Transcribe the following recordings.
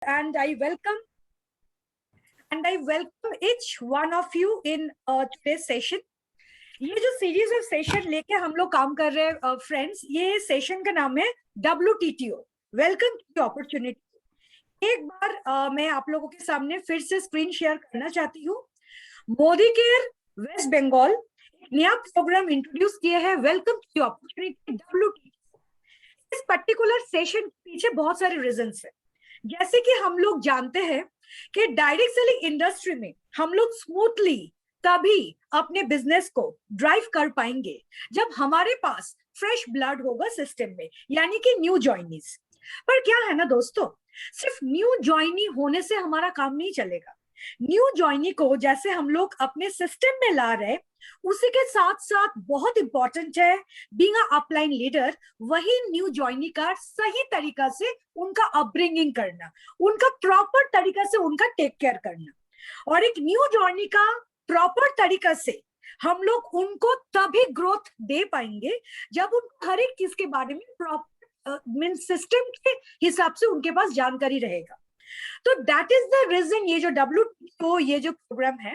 and I welcome each one of you in today's session. ये जो series of session लेके हम लोग काम कर रहे हैं फ्रेंड्स, ये सेशन का नाम है WTTO, वेलकम टू अपॉर्चुनिटी। एक बार मैं आप लोगों के सामने फिर से स्क्रीन शेयर करना चाहती हूँ। मोदी केयर वेस्ट बंगाल एक नया प्रोग्राम इंट्रोड्यूस किया है, वेलकम टू अपॉर्चुनिटी WTTO। इस पर्टिकुलर सेशन के पीछे बहुत सारे रीजंस है। जैसे कि हम लोग जानते हैं कि डायरेक्ट सेलिंग इंडस्ट्री में हम लोग स्मूथली तभी अपने बिजनेस को ड्राइव कर पाएंगे जब हमारे पास फ्रेश ब्लड होगा सिस्टम में, यानी कि न्यू जॉइनीज। पर क्या है ना दोस्तों, सिर्फ न्यू जॉइनी होने से हमारा काम नहीं चलेगा। न्यू जॉइनी को जैसे हम लोग अपने सिस्टम में ला रहे, उसी के साथ साथ बहुत इंपॉर्टेंट है बीइंग अ अपलाइन लीडर, वही न्यू जॉइनी का सही तरीका से उनका अपब्रिंगिंग करना, उनका प्रॉपर तरीका से उनका टेक केयर करना। और एक न्यू जॉइनी का प्रॉपर तरीका से हम लोग उनको तभी ग्रोथ दे पाएंगे जब उनको हर एक चीज के बारे में प्रॉपर मीन सिस्टम के हिसाब से उनके पास जानकारी रहेगा। तो दैट इज द रीजन ये जो WTO ये जो प्रोग्राम है,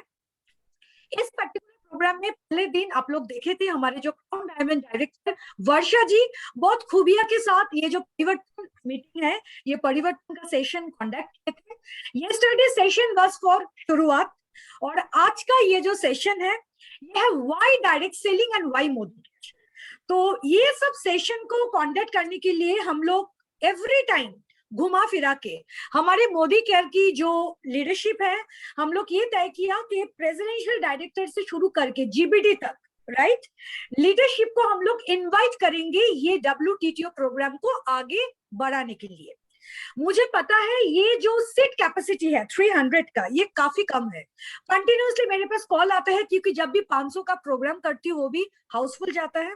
इस पर्टिकुलर प्रोग्राम में पहले दिन आप लोग देखे थे हमारे जो क्राउन डायमंड डायरेक्टर वर्षा जी बहुत खूबिया के साथ ये जो परिवर्तन मीटिंग है, ये परिवर्तन का सेशन कंडक्ट किए थे। यस्टरडे सेशन वाज फॉर शुरुआत, और आज का ये जो सेशन है ये है why direct selling and why Modi. तो ये सब सेशन को कंडक्ट करने के लिए हम लोग एवरी टाइम घुमा फिरा के हमारे मोदी केयर की जो लीडरशिप है, हम लोग ये तय किया कि प्रेसिडेंशियल डायरेक्टर से शुरू करके GBD तक राइट लीडरशिप को हम लोग इनवाइट करेंगे ये WTTO प्रोग्राम को आगे बढ़ाने के लिए। मुझे पता है ये जो सीट कैपेसिटी है 300 का, ये काफी कम है। कंटिन्यूअसली मेरे पास कॉल आता है क्योंकि जब भी 500 का प्रोग्राम करती हूँ वो भी हाउसफुल जाता है।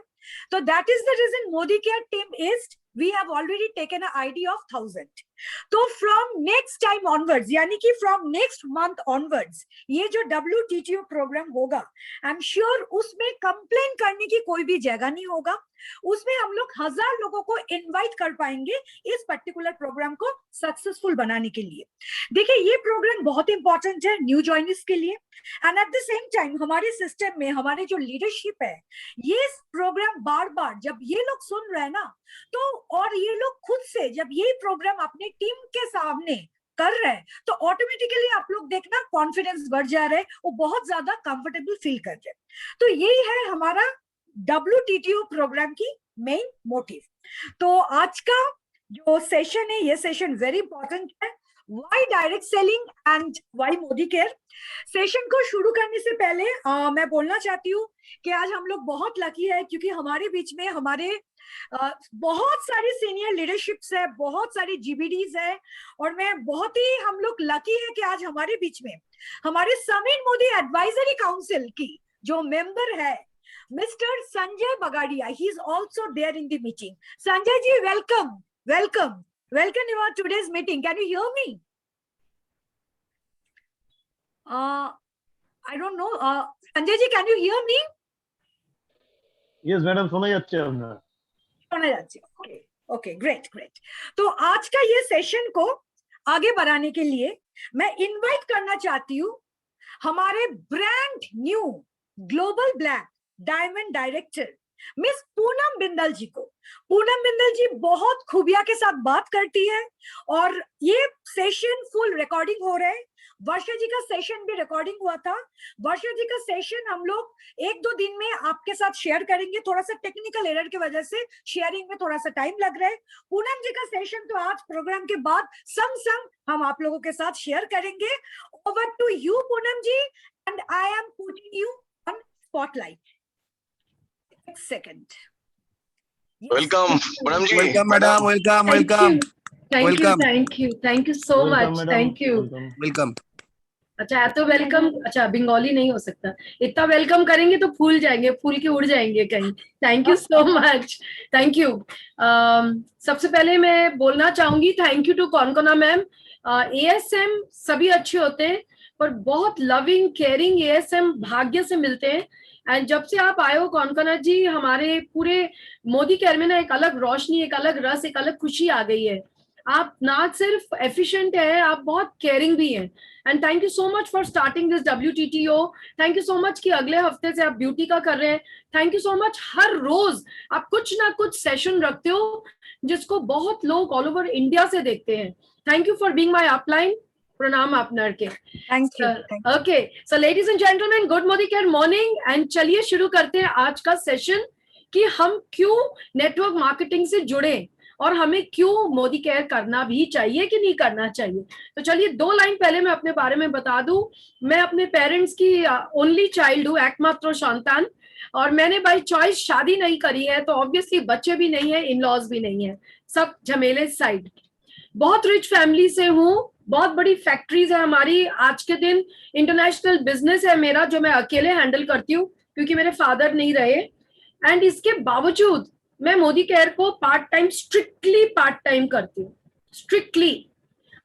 तो that is the reason Modicare team east we have already taken an idea of 1000। तो from next time onwards, यानी कि from next month onwards ये जो WTTO प्रोग्राम होगा, आई एम श्योर उसमें कंप्लेन करने की कोई भी जगह नहीं होगा। उसमें हम लोग 1000 लोगों को इनवाइट कर पाएंगे इस पर्टिकुलर प्रोग्राम को सक्सेसफुल बनाने के लिए। देखिए ये प्रोग्राम बहुत इंपॉर्टेंट है न्यू जॉइनर्स के लिए, and at the same time हमारे सिस्टम में हमारे जो लीडरशिप है, ये प्रोग्राम बार बार जब ये लोग सुन रहे हैं ना, तो और ये लोग खुद से जब ये प्रोग्राम अपने टीम के सामने कर रहे हैं, तो ऑटोमेटिकली आप लोग देखना कॉन्फिडेंस बढ़ जा रहा है, वो बहुत ज्यादा कंफर्टेबल फील कर रहे हैं। तो यही है हमारा WTTO प्रोग्राम की मेन मोटिव। तो आज का जो सेशन है, ये सेशन वेरी इंपॉर्टेंट है, why direct selling and why Modi care. Session को शुरू करने से पहले मैं बोलना चाहती हूँ कि आज हम लोग बहुत लकी है क्योंकि हमारे बीच में हमारे बहुत सारी सीनियर लीडरशिप्स है, बहुत सारी GBDs है, और मैं बहुत ही हम लोग लकी है कि आज हमारे बीच में हमारे समीर मोदी एडवाइजरी काउंसिल की जो मेंबर है mister Sanjay Bagadia, he is also there in the meeting. Sanjay ji welcome welcome welcome in our today's meeting. Can you hear me? I don't know. Sanjay ji, can you hear me? Yes, madam, सुना जाच्छे हमने। सुना जाच्छे। Okay, okay, great, great. तो आज का ये session को आगे बढ़ाने के लिए मैं इनवाइट करना चाहती हूँ हमारे brand new global black diamond director miss Poonam Bindal ji को। पूनम बिंदल जी बहुत खूबिया के साथ बात करती है और ये सेशन फुल रिकॉर्डिंग हो रहा है। वर्षा जी का सेशन भी रिकॉर्डिंग हुआ था। वर्षा जी का सेशन हम लोग 1-2 दिन में आपके साथ शेयर करेंगे, थोड़ा सा टेक्निकल एरर की वजह से शेयरिंग में थोड़ा सा टाइम लग रहा है। पूनम जी का सेशन तो आज प्रोग्राम के बाद संग हम आप लोगों के साथ शेयर करेंगे। Over to you Poonam ji, and I am putting you on spotlight. एक second. Welcome Poonam ji. Welcome madam, welcome welcome thank you so much, thank you welcome. अच्छा तो वेलकम, अच्छा बंगाली नहीं हो सकता, इतना वेलकम करेंगे तो फूल जाएंगे, फूल के उड़ जाएंगे कहीं। Thank you so much, thank you. सबसे पहले मैं बोलना चाहूंगी thank you to Konkona ma'am. ASM सभी अच्छे होते हैं पर बहुत लविंग केयरिंग ASM भाग्य से मिलते हैं। एंड जब से आप आए हो कॉनकोना जी, हमारे पूरे मोदी केयर में ना एक अलग रोशनी, एक अलग रस, एक अलग खुशी आ गई है। आप ना सिर्फ एफिशिएंट है, आप बहुत केयरिंग भी हैं। And thank you so much for starting this WTTO। Thank you so much कि अगले हफ्ते से आप ब्यूटी का कर रहे हैं। थैंक यू सो मच, हर रोज आप कुछ ना कुछ सेशन रखते हो जिसको बहुत लोग ऑल ओवर इंडिया से देखते हैं। Thank you for being my upline. प्रणाम आपनर के। Thank you. Okay, so ladies and gentleman, good Modi care morning. And चलिए शुरू करते हैं आज का सेशन कि हम क्यों नेटवर्क मार्केटिंग से जुड़े और हमें क्यों मोदी केयर करना भी चाहिए कि नहीं करना चाहिए। तो चलिए 2 लाइन पहले मैं अपने बारे में बता दूं। मैं अपने पेरेंट्स की ओनली चाइल्ड हूँ, एकमात्र संतान, और मैंने बाय चॉइस शादी नहीं करी है, तो ऑब्वियसली बच्चे भी नहीं है, इन लॉज भी नहीं है, सब झमेले साइड। बहुत रिच फैमिली से हूँ, बहुत बड़ी फैक्ट्रीज है हमारी। आज के दिन इंटरनेशनल बिजनेस है मेरा जो मैं अकेले हैंडल करती हूँ क्योंकि मेरे फादर नहीं रहे। एंड इसके बावजूद मैं मोदी केयर को part time, strictly part time करती हूँ, स्ट्रिक्टली।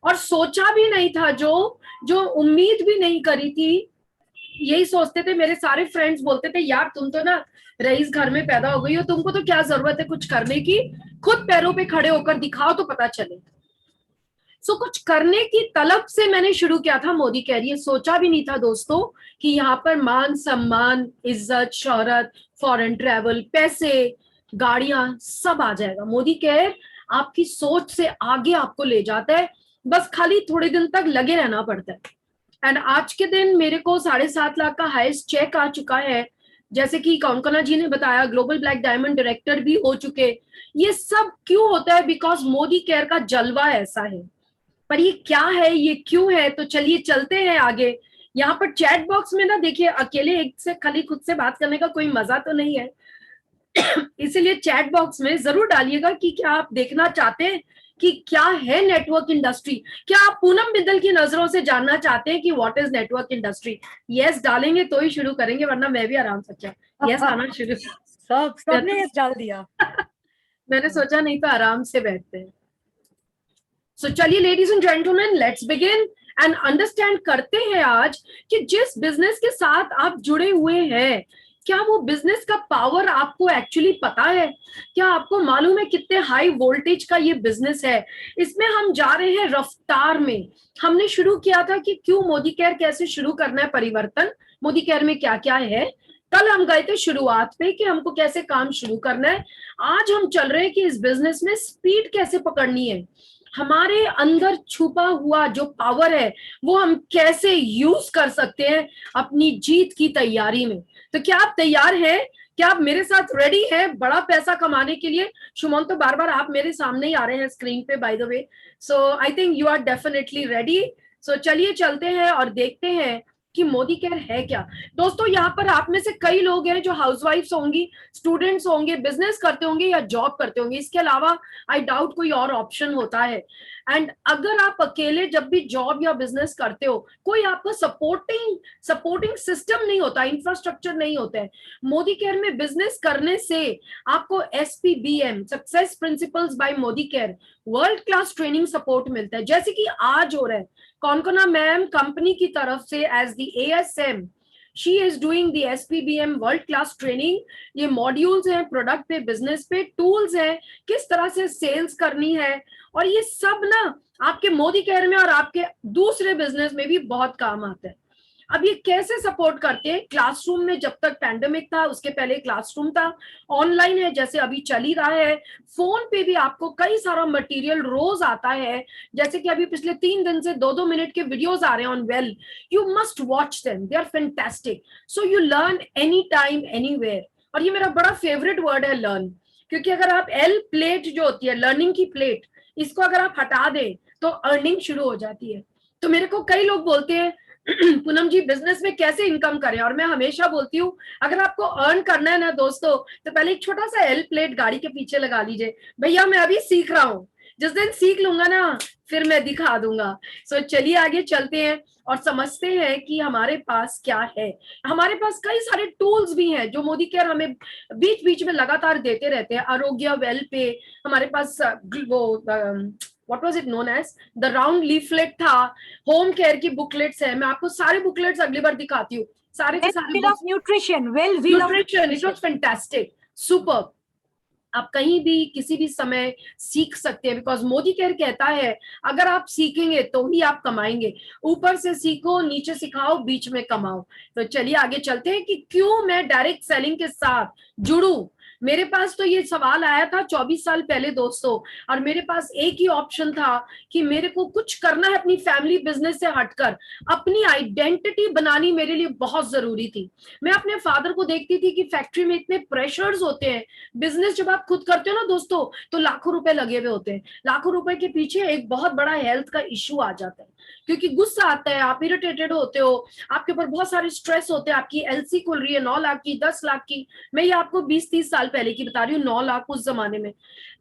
और सोचा भी नहीं था, जो उम्मीद भी नहीं करी थी। यही सोचते थे, मेरे सारे फ्रेंड्स बोलते थे यार तुम तो ना रईस घर में पैदा हो गई हो, तुमको तो क्या जरूरत है कुछ करने की, खुद पैरों पे खड़े होकर दिखाओ तो पता चले। सो कुछ करने की तलब से मैंने शुरू किया था मोदी केयर। ये सोचा भी नहीं था दोस्तों कि यहाँ पर मान सम्मान, इज्जत, शोहरत, फॉरेन ट्रैवल, पैसे, गाड़ियां सब आ जाएगा। मोदी केयर आपकी सोच से आगे आपको ले जाता है, बस खाली थोड़े दिन तक लगे रहना पड़ता है। एंड आज के दिन मेरे को 7.5 लाख का हाईएस्ट चेक आ चुका है, जैसे कि कौनकना जी ने बताया, ग्लोबल ब्लैक डायमंड डायरेक्टर भी हो चुके। ये सब क्यों होता है? बिकॉज मोदी केयर का जलवा ऐसा है। पर ये क्या है, ये क्यों है? तो चलिए चलते हैं आगे। यहाँ पर चैट बॉक्स में ना देखिए, अकेले एक से खाली खुद से बात करने का कोई मजा तो नहीं है इसीलिए चैट बॉक्स में जरूर डालिएगा कि क्या आप देखना चाहते हैं कि क्या है नेटवर्क इंडस्ट्री। क्या आप पूनम बिंदल की नजरों से जानना चाहते हैं कि what is network industry? Yes डालेंगे तो ही शुरू करेंगे, वरना मैं भी आराम से यस आना शुरू सबने यस डाल दिया मैंने सोचा नहीं तो आराम से बैठते हैं। सो चलिए ladies and gentleman, let's begin and understand करते हैं आज कि जिस बिजनेस के साथ आप जुड़े हुए हैं, क्या वो बिजनेस का पावर आपको एक्चुअली पता है? क्या आपको मालूम है कितने हाई वोल्टेज का ये बिजनेस है? इसमें हम जा रहे हैं रफ्तार में। हमने शुरू किया था कि क्यों मोदी केयर, कैसे शुरू करना है परिवर्तन, मोदी केयर में क्या क्या है। कल हम गए थे शुरुआत पे कि हमको कैसे काम शुरू करना है। आज हम चल रहे हैं कि इस बिजनेस में स्पीड कैसे पकड़नी है, हमारे अंदर छुपा हुआ जो पावर है वो हम कैसे यूज कर सकते हैं अपनी जीत की तैयारी में। तो क्या आप तैयार हैं? क्या आप मेरे साथ रेडी हैं बड़ा पैसा कमाने के लिए? शुमन तो बार बार आप मेरे सामने ही आ रहे हैं स्क्रीन पे, by the way. So I think you are definitely ready. So चलिए चलते हैं और देखते हैं कि मोदी केयर है क्या। दोस्तों यहाँ पर आप में से कई लोग हैं जो हाउसवाइफ्स होंगी, स्टूडेंट्स होंगे, बिजनेस करते होंगे या जॉब करते होंगे। इसके अलावा आई डाउट कोई और ऑप्शन होता है। एंड अगर आप अकेले जब भी जॉब या बिजनेस करते हो, कोई आपका सपोर्टिंग सिस्टम नहीं होता, इंफ्रास्ट्रक्चर नहीं होता है। मोदी केयर में बिजनेस करने से आपको SPBM, success principles by Modicare, world class training support मिलता है, जैसे कि आज हो रहा है। कौनकना मैम कंपनी की तरफ से as the ASM she is doing the SPBM world class training. ये मॉड्यूल्स हैं प्रोडक्ट पे, बिजनेस पे, टूल्स हैं किस तरह से सेल्स करनी है, और ये सब ना आपके मोदी केयर में और आपके दूसरे बिजनेस में भी बहुत काम आता है। अब ये कैसे सपोर्ट करते हैं? क्लासरूम में, जब तक पैंडेमिक था उसके पहले क्लासरूम था, ऑनलाइन है जैसे अभी चल ही रहा है, फोन पे भी आपको कई सारा मटेरियल रोज आता है, जैसे कि अभी पिछले 3 दिन से 2-2 मिनट के वीडियोस आ रहे हैं on well. You must watch them, they are fantastic. So you learn any time anywhere. और ये मेरा बड़ा फेवरेट वर्ड है, लर्न, क्योंकि अगर आप L प्लेट जो होती है, लर्निंग की प्लेट, इसको अगर आप हटा दें तो अर्निंग शुरू हो जाती है। तो मेरे को कई लोग बोलते हैं पूनम जी बिजनेस में कैसे इनकम करें, और मैं हमेशा बोलती हूँ अगर आपको अर्न करना है ना दोस्तों, तो पहले एक छोटा सा L प्लेट गाड़ी के पीछे लगा लीजिए, भैया मैं अभी सीख रहा हूँ, जिस दिन सीख लूंगा ना फिर मैं दिखा दूंगा। सो चलिए आगे चलते हैं और समझते हैं कि हमारे पास क्या है। हमारे पास कई सारे टूल्स भी हैं जो मोदी केयर हमें बीच बीच में लगातार देते रहते हैं। आरोग्य वेल पे हमारे पास वो what was it known as, the round leaflet था, होम केयर की बुकलेट्स है। मैं आपको सारे बुकलेट्स अगली बार दिखाती हूँ, सारे के सारे nutrition, nutrition, it was fantastic, super. आप कहीं भी किसी भी समय सीख सकते हैं, बिकॉज मोदी केयर कहता है अगर आप सीखेंगे तो ही आप कमाएंगे, ऊपर से सीखो नीचे सिखाओ बीच में कमाओ। तो चलिए आगे चलते हैं कि क्यों मैं डायरेक्ट सेलिंग के साथ जुड़ूं। मेरे पास तो ये सवाल आया था 24 साल पहले दोस्तों, और मेरे पास एक ही ऑप्शन था कि मेरे को कुछ करना है अपनी फैमिली बिजनेस से हटकर, अपनी आइडेंटिटी बनानी मेरे लिए बहुत जरूरी थी। मैं अपने फादर को देखती थी कि फैक्ट्री में इतने प्रेशर्स होते हैं, बिजनेस जब आप खुद करते हो ना दोस्तों तो लाखों रुपए लगे हुए होते हैं, लाखों रुपए के पीछे एक बहुत बड़ा हेल्थ का इश्यू आ जाता है, क्योंकि गुस्सा आता है, आप इरिटेटेड होते हो, आपके ऊपर बहुत सारे स्ट्रेस होते हैं, आपकी एलसी खुल रही है 9 लाख की, 10 लाख की, मैं ये आपको 20-30 साल पहले की बता रही हूँ, 9 लाख उस जमाने में।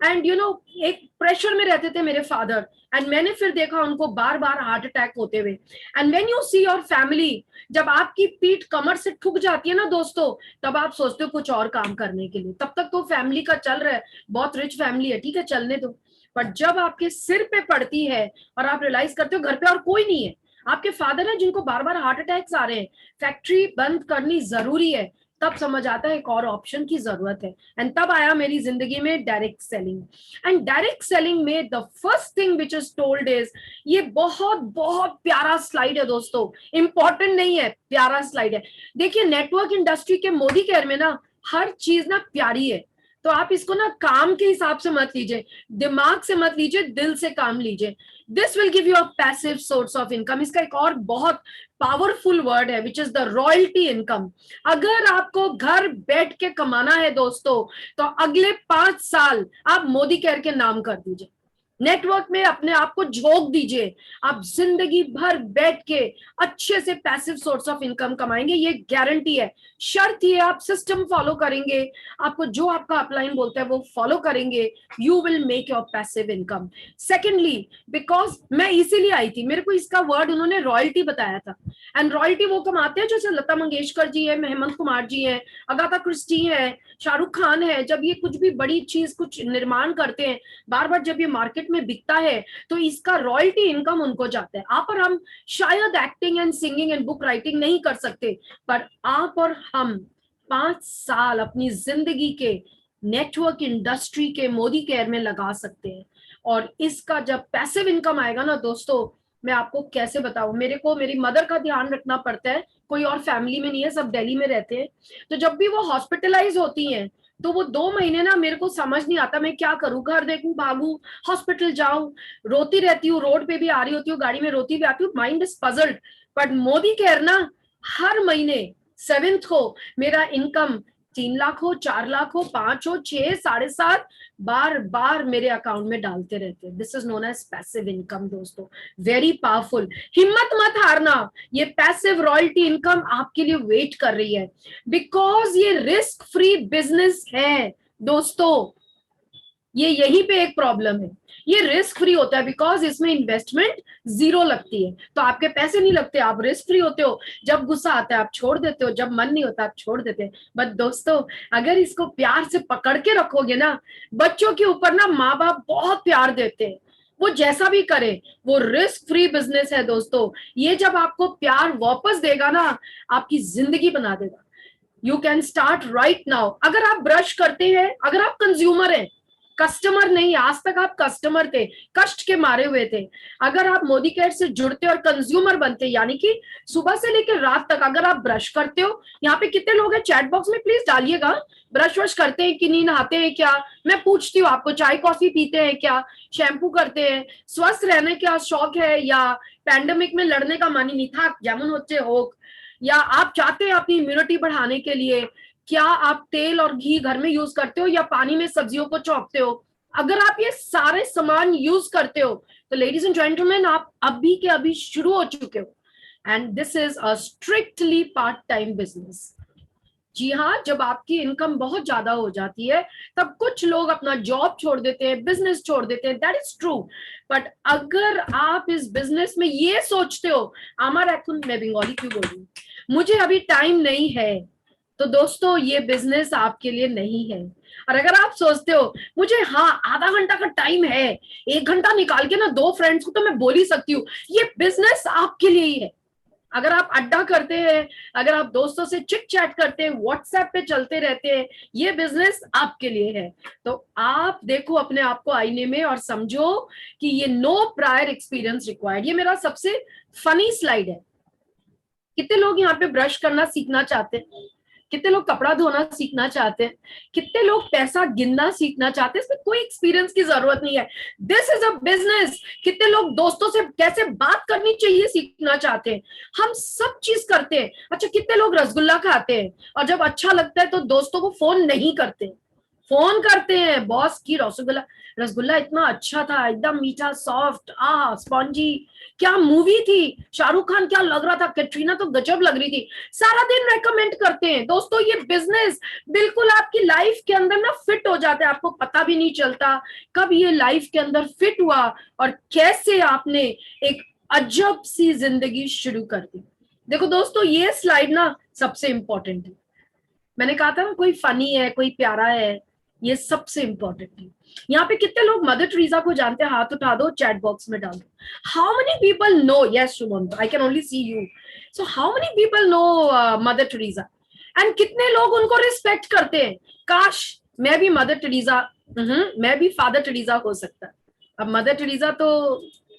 एंड एक प्रेशर में रहते थे मेरे फादर, एंड मैंने फिर देखा उनको बार बार हार्ट अटैक होते हुए। And when you see your family, जब आपकी पीठ कमर से ठुक जाती है ना दोस्तों, तब आप सोचते हो कुछ और काम करने के लिए। तब तक तो फैमिली का चल रहा है, बहुत रिच फैमिली है, ठीक है चलने दो, पर जब आपके सिर पे पड़ती है और आप रियलाइज करते हो घर पे और कोई नहीं है, आपके फादर है जिनको बार बार हार्ट अटैक्स आ रहे हैं, फैक्ट्री बंद करनी जरूरी है, तब समझ आता है एक और ऑप्शन की जरूरत है। एंड तब आया मेरी जिंदगी में direct selling. And direct selling में the first thing which is told is, ये बहुत बहुत प्यारा स्लाइड है दोस्तों, इंपॉर्टेंट नहीं है, प्यारा स्लाइड है। देखिए नेटवर्क इंडस्ट्री के मोदी केयर में ना हर चीज ना प्यारी है, तो आप इसको ना काम के हिसाब से मत लीजिए, दिमाग से मत लीजिए, दिल से काम लीजिए। This will give you a passive source of income. इसका एक और बहुत पावरफुल वर्ड है which is the royalty income. अगर आपको घर बैठ के कमाना है दोस्तों, तो अगले 5 साल आप मोदी केयर के नाम कर दीजिए, नेटवर्क में अपने आप को झोंक दीजिए, आप जिंदगी भर बैठ के अच्छे से पैसिव सोर्स ऑफ इनकम कमाएंगे, ये गारंटी है। शर्त ये आप सिस्टम फॉलो करेंगे, आपको जो आपका अपलाइन बोलता है वो फॉलो करेंगे, you will make your passive income. Secondly, because मैं इसीलिए आई थी, मेरे को इसका वर्ड उन्होंने रॉयल्टी बताया था, एंड रॉयल्टी वो कमाते हैं जैसे लता मंगेशकर जी है, हेमंत कुमार जी है, अगाथा क्रिस्टी है, शाहरुख खान है। जब ये कुछ भी बड़ी चीज कुछ निर्माण करते हैं, बार बार जब ये मार्केट में बिकता है, तो इसका रॉयल्टी इनकम उनको जाता है। आप और हम शायद acting and singing and book writing नहीं कर सकते, पर आप और हम 5 साल अपनी जिंदगी के नेटवर्क इंडस्ट्री के मोदी केयर में लगा सकते हैं। और इसका जब पैसिव इनकम आएगा ना दोस्तों, मैं आपको कैसे बताऊं, मेरे को मेरी मदर का ध्यान रखना पड़ता है, कोई और फैमिली में नहीं है, सब दिल्ली में रहते हैं। तो जब भी वो हॉस्पिटलाइज होती हैं, तो वो 2 महीने ना मेरे को समझ नहीं आता मैं क्या करूं, घर देखूं, भागूं, हॉस्पिटल जाऊं, रोती रहती हूँ, रोड पे भी आ रही होती हूँ, गाड़ी में रोती भी आती हूँ, mind is puzzled. But Modi care ना हर महीने 7th को मेरा इनकम 3 लाख हो, 4 लाख हो, 5 हो, 6, 7.5 बार बार मेरे अकाउंट में डालते रहते हैं। This is known as passive income दोस्तों, वेरी पावरफुल। हिम्मत मत हारना, ये पैसिव रॉयल्टी इनकम आपके लिए वेट कर रही है, बिकॉज ये रिस्क फ्री बिजनेस है दोस्तों। ये यहीं पे एक प्रॉब्लम है, ये रिस्क फ्री होता है बिकॉज इसमें इन्वेस्टमेंट 0 लगती है, तो आपके पैसे नहीं लगते, आप रिस्क फ्री होते हो। जब गुस्सा आता है आप छोड़ देते हो, जब मन नहीं होता आप छोड़ देते हैं। बट दोस्तों अगर इसको प्यार से पकड़ के रखोगे ना, बच्चों के ऊपर ना माँ बाप बहुत प्यार देते हैं, वो जैसा भी करे, वो रिस्क फ्री बिजनेस है दोस्तों। ये जब आपको प्यार वापस देगा ना, आपकी जिंदगी बना देगा। You can start right now. अगर आप ब्रश करते हैं, अगर आप कंज्यूमर हैं, कस्टमर नहीं, आज तक आप कस्टमर थे, कष्ट के मारे हुए थे, अगर आप मोदी केयर से जुड़ते और कंज्यूमर बनते, यानी कि सुबह से लेकर रात तक अगर आप ब्रश करते हो, यहाँ पे कितने लोग हैं चैट बॉक्स में प्लीज डालिएगा, ब्रश वश करते हैं कि नहीं, नहाते हैं क्या, मैं पूछती हूँ आपको, चाय कॉफी पीते हैं क्या, शैम्पू करते हैं, स्वस्थ रहने का शौक है, या पैंडेमिक में लड़ने का मन ही नहीं था जेमन होते हो, या आप चाहते हैं अपनी इम्यूनिटी बढ़ाने के लिए, क्या आप तेल और घी घर में यूज करते हो या पानी में सब्जियों को चौंकते हो? अगर आप ये सारे सामान यूज करते हो तो लेडीज एंड जेंटलमैन आप अभी के अभी शुरू हो चुके हो, and this is a strictly part time business. जी हाँ, जब आपकी इनकम बहुत ज्यादा हो जाती है तब कुछ लोग अपना जॉब छोड़ देते हैं, बिजनेस छोड़ देते हैं, दैट इज ट्रू। बट अगर आप इस बिजनेस में ये सोचते हो, आमार एकुन, मैं बंगाली क्यों बोल रही हूँ, मुझे अभी टाइम नहीं है, तो दोस्तों ये बिजनेस आपके लिए नहीं है। और अगर आप सोचते हो मुझे हाँ आधा घंटा का टाइम है, 1 घंटा निकाल के ना 2 फ्रेंड्स को तो मैं बोल ही सकती हूँ, ये बिजनेस आपके लिए ही है। अगर आप अड्डा करते हैं, अगर आप दोस्तों से चिट चैट करते हैं, व्हाट्सएप पे चलते रहते हैं, ये बिजनेस आपके लिए है। तो आप देखो अपने आप को आईने में और समझो कि ये नो प्रायर एक्सपीरियंस रिक्वायर्ड। ये मेरा सबसे फनी स्लाइड है। कितने लोग यहाँ पे ब्रश करना सीखना चाहते हैं, कितने लोग कपड़ा धोना सीखना चाहते हैं, कितने लोग पैसा गिनना सीखना चाहते हैं, इसमें कोई एक्सपीरियंस की जरूरत नहीं है। This is a business. कितने लोग दोस्तों से कैसे बात करनी चाहिए सीखना चाहते हैं, हम सब चीज करते हैं। अच्छा, कितने लोग रसगुल्ला खाते हैं और जब अच्छा लगता है तो दोस्तों को फोन नहीं करते, फोन करते हैं बॉस की रसगुल्ला, रसगुल्ला इतना अच्छा था, एकदम मीठा सॉफ्ट, स्पॉन्जी, क्या मूवी थी, शाहरुख खान क्या लग रहा था, कैटरीना तो गजब लग रही थी, सारा दिन रेकमेंड करते हैं। दोस्तों ये बिजनेस बिल्कुल आपकी लाइफ के अंदर ना फिट हो जाता है, आपको पता भी नहीं चलता कब ये लाइफ के अंदर फिट हुआ और कैसे आपने एक अजब सी जिंदगी शुरू कर दी। देखो दोस्तों, ये स्लाइड ना सबसे इंपॉर्टेंट है। मैंने कहा था ना, कोई फनी है, कोई प्यारा है, ये सबसे इंपॉर्टेंट है। यहाँ पे कितने लोग मदर टेरेसा को जानते हैं? हाथ उठा दो, चैट बॉक्स में डाल दो। How many people know? Yes Shubham, I can only see you. So how many people know Mother Teresa? And कितने लोग उनको रिस्पेक्ट करते हैं? काश मैं भी मदर टेरेसा, मैं भी फादर टेरेसा हो सकता। अब मदर टेरेसा तो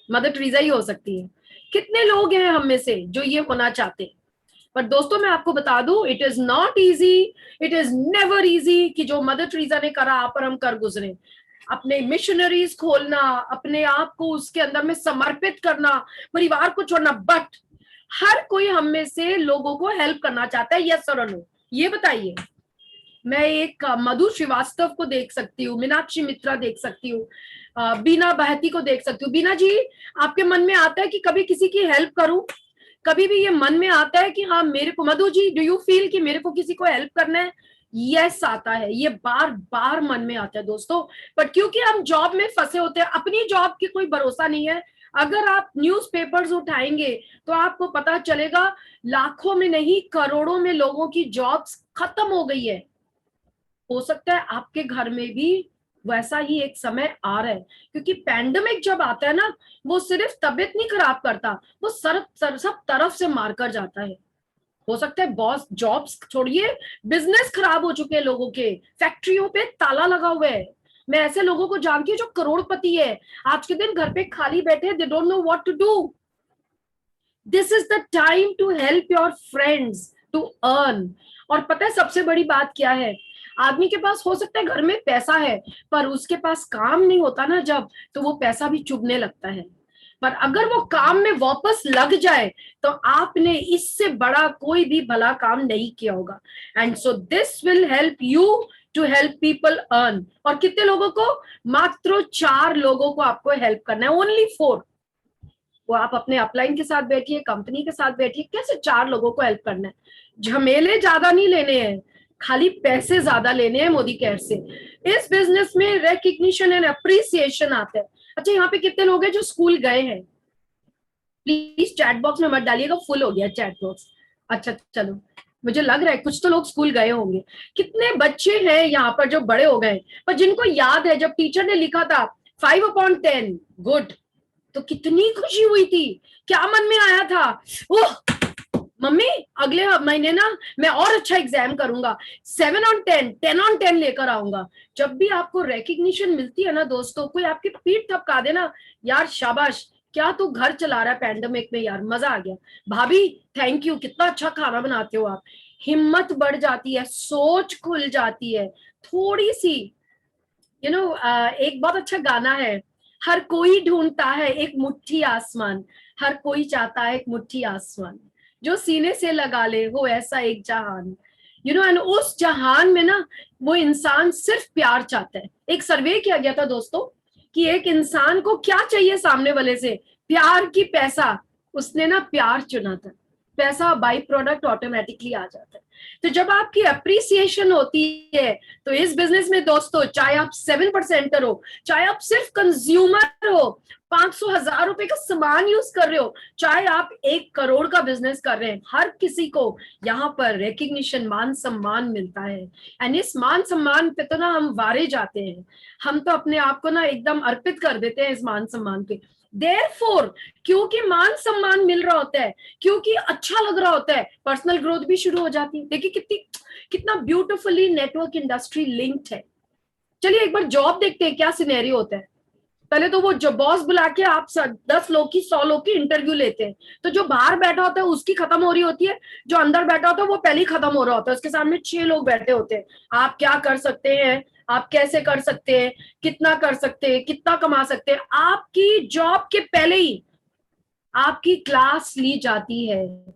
मदर टेरेसा ही हो सकती है। कितने लोग हैं हम में से जो ये होना चाहते हैं? पर दोस्तों मैं आपको बता दूं, it is not easy, it is never easy कि जो मदर टेरेसा ने करा आप पर हम कर गुजरे। अपने मिशनरीज खोलना, अपने आप को उसके अंदर में समर्पित करना, परिवार को छोड़ना, बट हर कोई हम में से लोगों को हेल्प करना चाहता है। यस और नो? ये बताइए। मैं एक मधु श्रीवास्तव को देख सकती हूँ, मीनाक्षी मित्रा देख सकती हूँ, बीना बहती को देख सकती हूँ। बीना जी, आपके मन में आता है कि कभी किसी की हेल्प करूं? कभी भी ये मन में आता है कि हाँ मेरे को, Madhu ji do you feel कि मेरे को किसी को हेल्प करना है? यस आता है, ये बार बार मन में आता है दोस्तों। बट क्योंकि हम जॉब में फंसे होते हैं, अपनी जॉब की कोई भरोसा नहीं है। अगर आप न्यूज़पेपर्स उठाएंगे तो आपको पता चलेगा लाखों में नहीं करोड़ों में लोगों की जॉब्स खत्म हो गई है। हो सकता है आपके घर में भी वैसा ही एक समय आ रहा है, क्योंकि पैंडेमिक जब आता है ना, वो सिर्फ तबीयत नहीं खराब करता, वो सब तरफ से मारकर जाता है। हो सकता है बॉस, जॉब्स छोड़िए, बिजनेस खराब हो चुके हैं लोगों के, फैक्ट्रियों पे ताला लगा हुआ है। मैं ऐसे लोगों को जानती हूँ जो करोड़पति है, आज के दिन घर पे खाली बैठे, they don't know what to do. This is the time to help your friends to earn. और पता है सबसे बड़ी बात क्या है? आदमी के पास हो सकता है घर में पैसा है, पर उसके पास काम नहीं होता ना जब, तो वो पैसा भी चुभने लगता है। पर अगर वो काम में वापस लग जाए तो आपने इससे बड़ा कोई भी भला काम नहीं किया होगा। And so this will help you to help people earn. और कितने लोगों को? मात्र 4 लोगों को आपको हेल्प करना है, ओनली 4। वो आप अपने अपलाइन के साथ बैठिए, कंपनी के साथ बैठिए, कैसे 4 लोगों को हेल्प करना है? झमेले ज्यादा नहीं लेने हैं, खाली पैसे ज्यादा लेने हैं मोदी केयर से। इस बिजनेस में रिकग्निशन एंड अप्रिसिएशन आता है। अच्छा, यहाँ पे कितने लोग हैं जो स्कूल गए हैं? प्लीज चैट बॉक्स में मत डालिएगा, फुल हो गया चैट बॉक्स। अच्छा चलो, मुझे लग रहा है कुछ तो लोग स्कूल गए होंगे। कितने बच्चे हैं यहाँ पर जो बड़े हो गए, पर जिनको याद है जब टीचर ने लिखा था 5/10 गुड, तो कितनी खुशी हुई थी? क्या मन में आया था? ओह मम्मी, अगले महीने ना मैं और अच्छा एग्जाम करूंगा, 7/10, 10/10 लेकर आऊंगा। जब भी आपको रिकग्निशन मिलती है ना दोस्तों, कोई आपकी पीठ थपका दे ना, यार शाबाश, क्या तू घर चला रहा है पैंडेमिक में, यार मजा आ गया, भाभी थैंक यू, कितना अच्छा खाना बनाते हो आप, हिम्मत बढ़ जाती है, सोच खुल जाती है थोड़ी सी। एक बहुत अच्छा गाना है, हर कोई ढूंढता है एक मुट्ठी आसमान, हर कोई चाहता है एक मुट्ठी आसमान, जो सीने से लगा ले हो ऐसा एक जहान। एंड उस जहान में ना वो इंसान सिर्फ प्यार चाहता है। एक सर्वे किया गया था दोस्तों कि एक इंसान को क्या चाहिए सामने वाले से, प्यार की पैसा, उसने ना प्यार चुना था। पैसा बाई प्रोडक्ट ऑटोमेटिकली आ जाता है। तो जब आपकी अप्रिसिएशन होती है तो इस बिजनेस में दोस्तों, चाहे आप 7% हो, चाहे आप सिर्फ कंज्यूमर हो, 500,000 रुपए का सामान यूज कर रहे हो, चाहे आप 1 करोड़ का बिजनेस कर रहे हैं, हर किसी को यहाँ पर रिकग्निशन, मान सम्मान मिलता है। एंड इस मान सम्मान पे तो ना हम वारे जाते हैं, हम तो अपने आप को ना एकदम अर्पित कर देते हैं इस मान सम्मान पे। देयरफॉर क्योंकि मान सम्मान मिल रहा होता है, क्योंकि अच्छा लग रहा होता है, पर्सनल ग्रोथ भी शुरू हो जाती है। देखिए कितना ब्यूटिफुली नेटवर्क इंडस्ट्री लिंक्ड है। चलिए एक बार जॉब देखते हैं क्या सिनेरियो होता है। पहले तो वो जो बॉस बुला के आप 10 लोग की 100 लोग की इंटरव्यू लेते हैं, तो जो बाहर बैठा होता है उसकी खत्म हो रही होती है, जो अंदर बैठा होता है वो पहले ही खत्म हो रहा होता है। उसके सामने 6 लोग बैठे होते हैं, आप क्या कर सकते हैं, आप कैसे कर सकते हैं, कितना कर सकते हैं, कितना कमा सकते हैं। आपकी जॉब के पहले ही आपकी क्लास ली जाती है।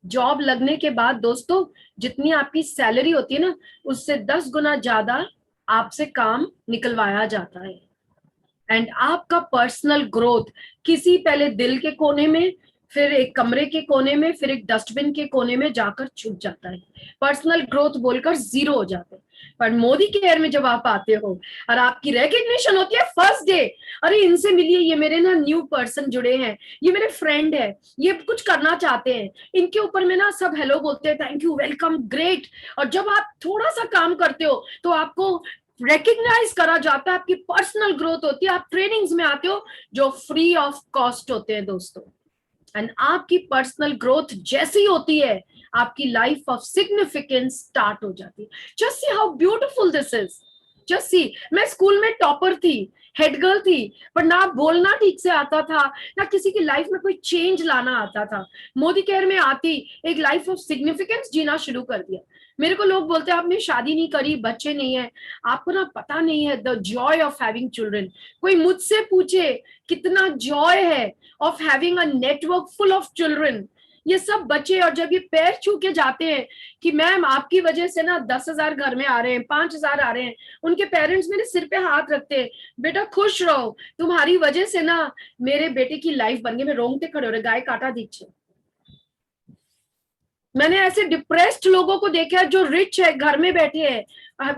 जॉब लगने के बाद दोस्तों जितनी आपकी सैलरी होती है ना, उससे 10 गुना ज्यादा आपसे काम निकलवाया जाता है। एंड आपका पर्सनल ग्रोथ किसी पहले दिल के कोने में, फिर एक कमरे के कोने में, फिर एक डस्टबिन के कोने में जाकर छुप जाता है। पर्सनल ग्रोथ बोलकर 0 हो जाते हैं। पर मोदी केयर में जब आप आते हो और आपकी रिकग्निशन होती है फर्स्ट डे, अरे इनसे मिलिए, ये मेरे ना न्यू पर्सन जुड़े हैं, ये मेरे फ्रेंड है, ये कुछ करना चाहते हैं, इनके ऊपर में ना सब हेलो बोलते हैं, थैंक यू, वेलकम, ग्रेट। और जब आप थोड़ा सा काम करते हो तो आपको रिकग्नाइज करा जाता है, आपकी पर्सनल ग्रोथ होती है, आप ट्रेनिंग्स में आते हो जो फ्री ऑफ कॉस्ट होते हैं दोस्तों। एंड आपकी पर्सनल ग्रोथ जैसी होती है, आपकी लाइफ ऑफ सिग्निफिकेंस स्टार्ट हो जाती है। Just see how beautiful this is. Just see, मैं स्कूल में टॉपर थी, हेड गर्ल थी, पर ना बोलना ठीक से आता था, ना किसी की लाइफ में कोई चेंज लाना आता था। मोदी केयर में आती एक लाइफ ऑफ सिग्निफिकेंस जीना शुरू कर दिया। मेरे को लोग बोलते हैं आपने शादी नहीं करी, बच्चे नहीं है, आपको ना पता नहीं है the Joy of having children. कोई मुझसे पूछे कितना जॉय है of having a network full of children. ये सब बच्चे, और जब ये पैर छू के जाते हैं कि मैम आपकी वजह से ना 10,000 घर में आ रहे हैं, 5,000 आ रहे हैं, उनके पेरेंट्स मेरे सिर पे हाथ रखते हैं, बेटा खुश रहो, तुम्हारी वजह से ना मेरे बेटे की लाइफ बन गई। मैं रोंगटे खड़े हो रहे, गाय काटा दीजिए। मैंने ऐसे डिप्रेस्ड लोगों को देखा है जो रिच है, घर में बैठे हैं,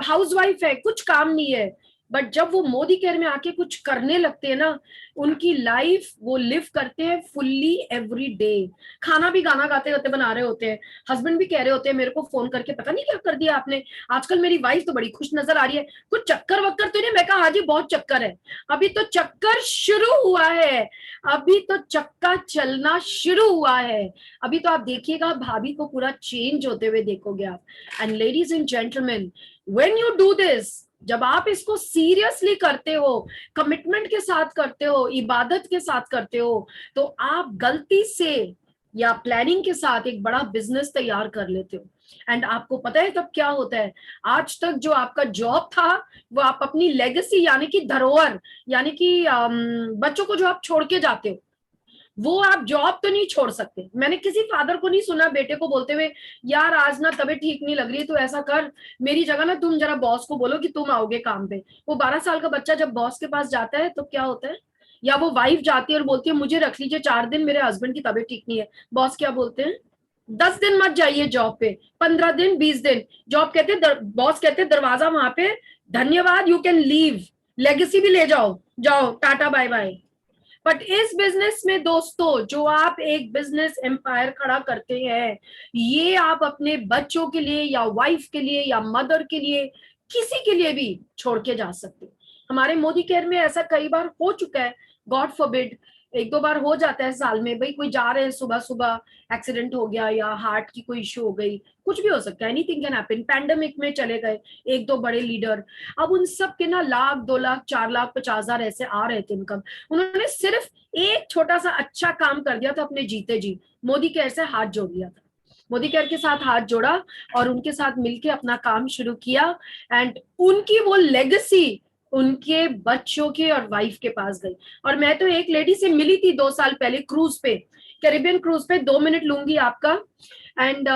हाउसवाइफ है, कुछ काम नहीं है, बट जब वो मोदी केयर में आके कुछ करने लगते हैं ना, उनकी लाइफ वो लिव करते हैं फुल्ली एवरी डे। खाना भी गाना गाते गाते बना रहे होते हैं, हस्बैंड भी कह रहे होते हैं मेरे को फोन करके, पता नहीं क्या कर दिया आपने, आजकल मेरी वाइफ तो बड़ी खुश नजर आ रही है, कुछ चक्कर वक्कर तो नहीं। मैं कहा हाँ जी बहुत चक्कर है, अभी तो चक्कर शुरू हुआ है, अभी तो चक्का चलना शुरू हुआ है। अभी तो आप देखिएगा भाभी को पूरा चेंज होते हुए देखोगे आप। And ladies and gentleman, when you do this, जब आप इसको सीरियसली करते हो, कमिटमेंट के साथ करते हो, इबादत के साथ करते हो, तो आप गलती से या प्लानिंग के साथ एक बड़ा बिजनेस तैयार कर लेते हो। एंड आपको पता है तब क्या होता है, आज तक जो आपका जॉब था वो आप अपनी लेगेसी यानी कि धरोहर, यानी कि बच्चों को जो आप छोड़ के जाते हो, वो आप जॉब तो नहीं छोड़ सकते। मैंने किसी फादर को नहीं सुना बेटे को बोलते हुए यार आज ना तबीयत ठीक नहीं लग रही है, तो ऐसा कर मेरी जगह ना तुम जरा बॉस को बोलो कि तुम आओगे काम पे। वो 12 साल का बच्चा जब बॉस के पास जाता है तो क्या होता है, या वो वाइफ जाती है और बोलती है मुझे रख लीजिए 4 दिन, मेरे हस्बैंड की तबीयत ठीक नहीं है। बॉस क्या बोलते हैं, 10 दिन मत जाइए जॉब पे, 15 दिन, 20 दिन। जॉब कहते बॉस कहते दरवाजा वहां पे, धन्यवाद, यू कैन लीव, लेगेसी भी ले जाओ, जाओ टाटा बाय बाय। बट इस बिजनेस में दोस्तों, जो आप एक बिजनेस एम्पायर खड़ा करते हैं, ये आप अपने बच्चों के लिए या वाइफ के लिए या मदर के लिए, किसी के लिए भी छोड़ के जा सकते हैं। हमारे मोदी केयर में ऐसा कई बार हो चुका है, गॉड फॉरबिड 1-2 बार हो जाता है साल में, भाई कोई जा रहे हैं सुबह सुबह, एक्सीडेंट हो गया या हार्ट की कोई इश्यू हो गई, कुछ भी हो सकता है, एनीथिंग कैन हैपन। पैंडेमिक में चले गए 1-2 बड़े लीडर, अब उन सब के ना 1 लाख 2 लाख 4 लाख 50,000 ऐसे आ रहे थे इनकम। उन्होंने सिर्फ एक छोटा सा अच्छा काम कर दिया था अपने जीते जी, मोदी केयर से हाथ जोड़ लिया था, मोदी केयर के साथ हाथ जोड़ा और उनके साथ मिलके अपना काम शुरू किया। एंड उनकी वो लेगेसी उनके बच्चों के और वाइफ के पास गई। और मैं तो एक लेडी से मिली थी 2 साल पहले क्रूज पे, कैरिबियन क्रूज पे, 2 मिनट लूंगी आपका। एंड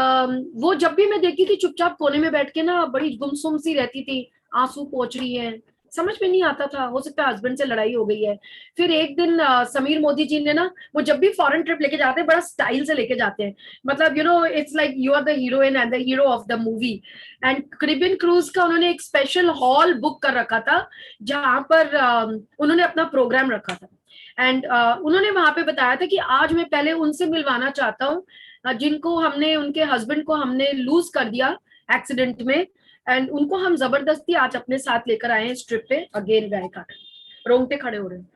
वो जब भी मैं देखती थी चुपचाप कोने में बैठ के ना बड़ी गुमसुम सी रहती थी, आंसू पोंछ रही है, समझ में नहीं आता था, हो सकता है हस्बैंड से लड़ाई हो गई है। फिर एक दिन समीर मोदी जी ने ना, वो जब भी फॉरेन ट्रिप लेके जाते हैं बड़ा स्टाइल से लेके जाते हैं, मतलब you know it's like you are the heroine and the hero of the movie. And Caribbean cruise का उन्होंने एक स्पेशल हॉल बुक कर रखा था जहां पर उन्होंने अपना प्रोग्राम रखा था। एंड उन्होंने वहां पे बताया था कि आज मैं पहले उनसे मिलवाना चाहता हूँ जिनको हमने, उनके हस्बैंड को हमने लूज कर दिया एक्सीडेंट में, एंड उनको हम जबरदस्ती आज अपने साथ लेकर आए हैं इस ट्रिप पे। अगेन गाय काट, रोंगटे खड़े हो रहे हैं।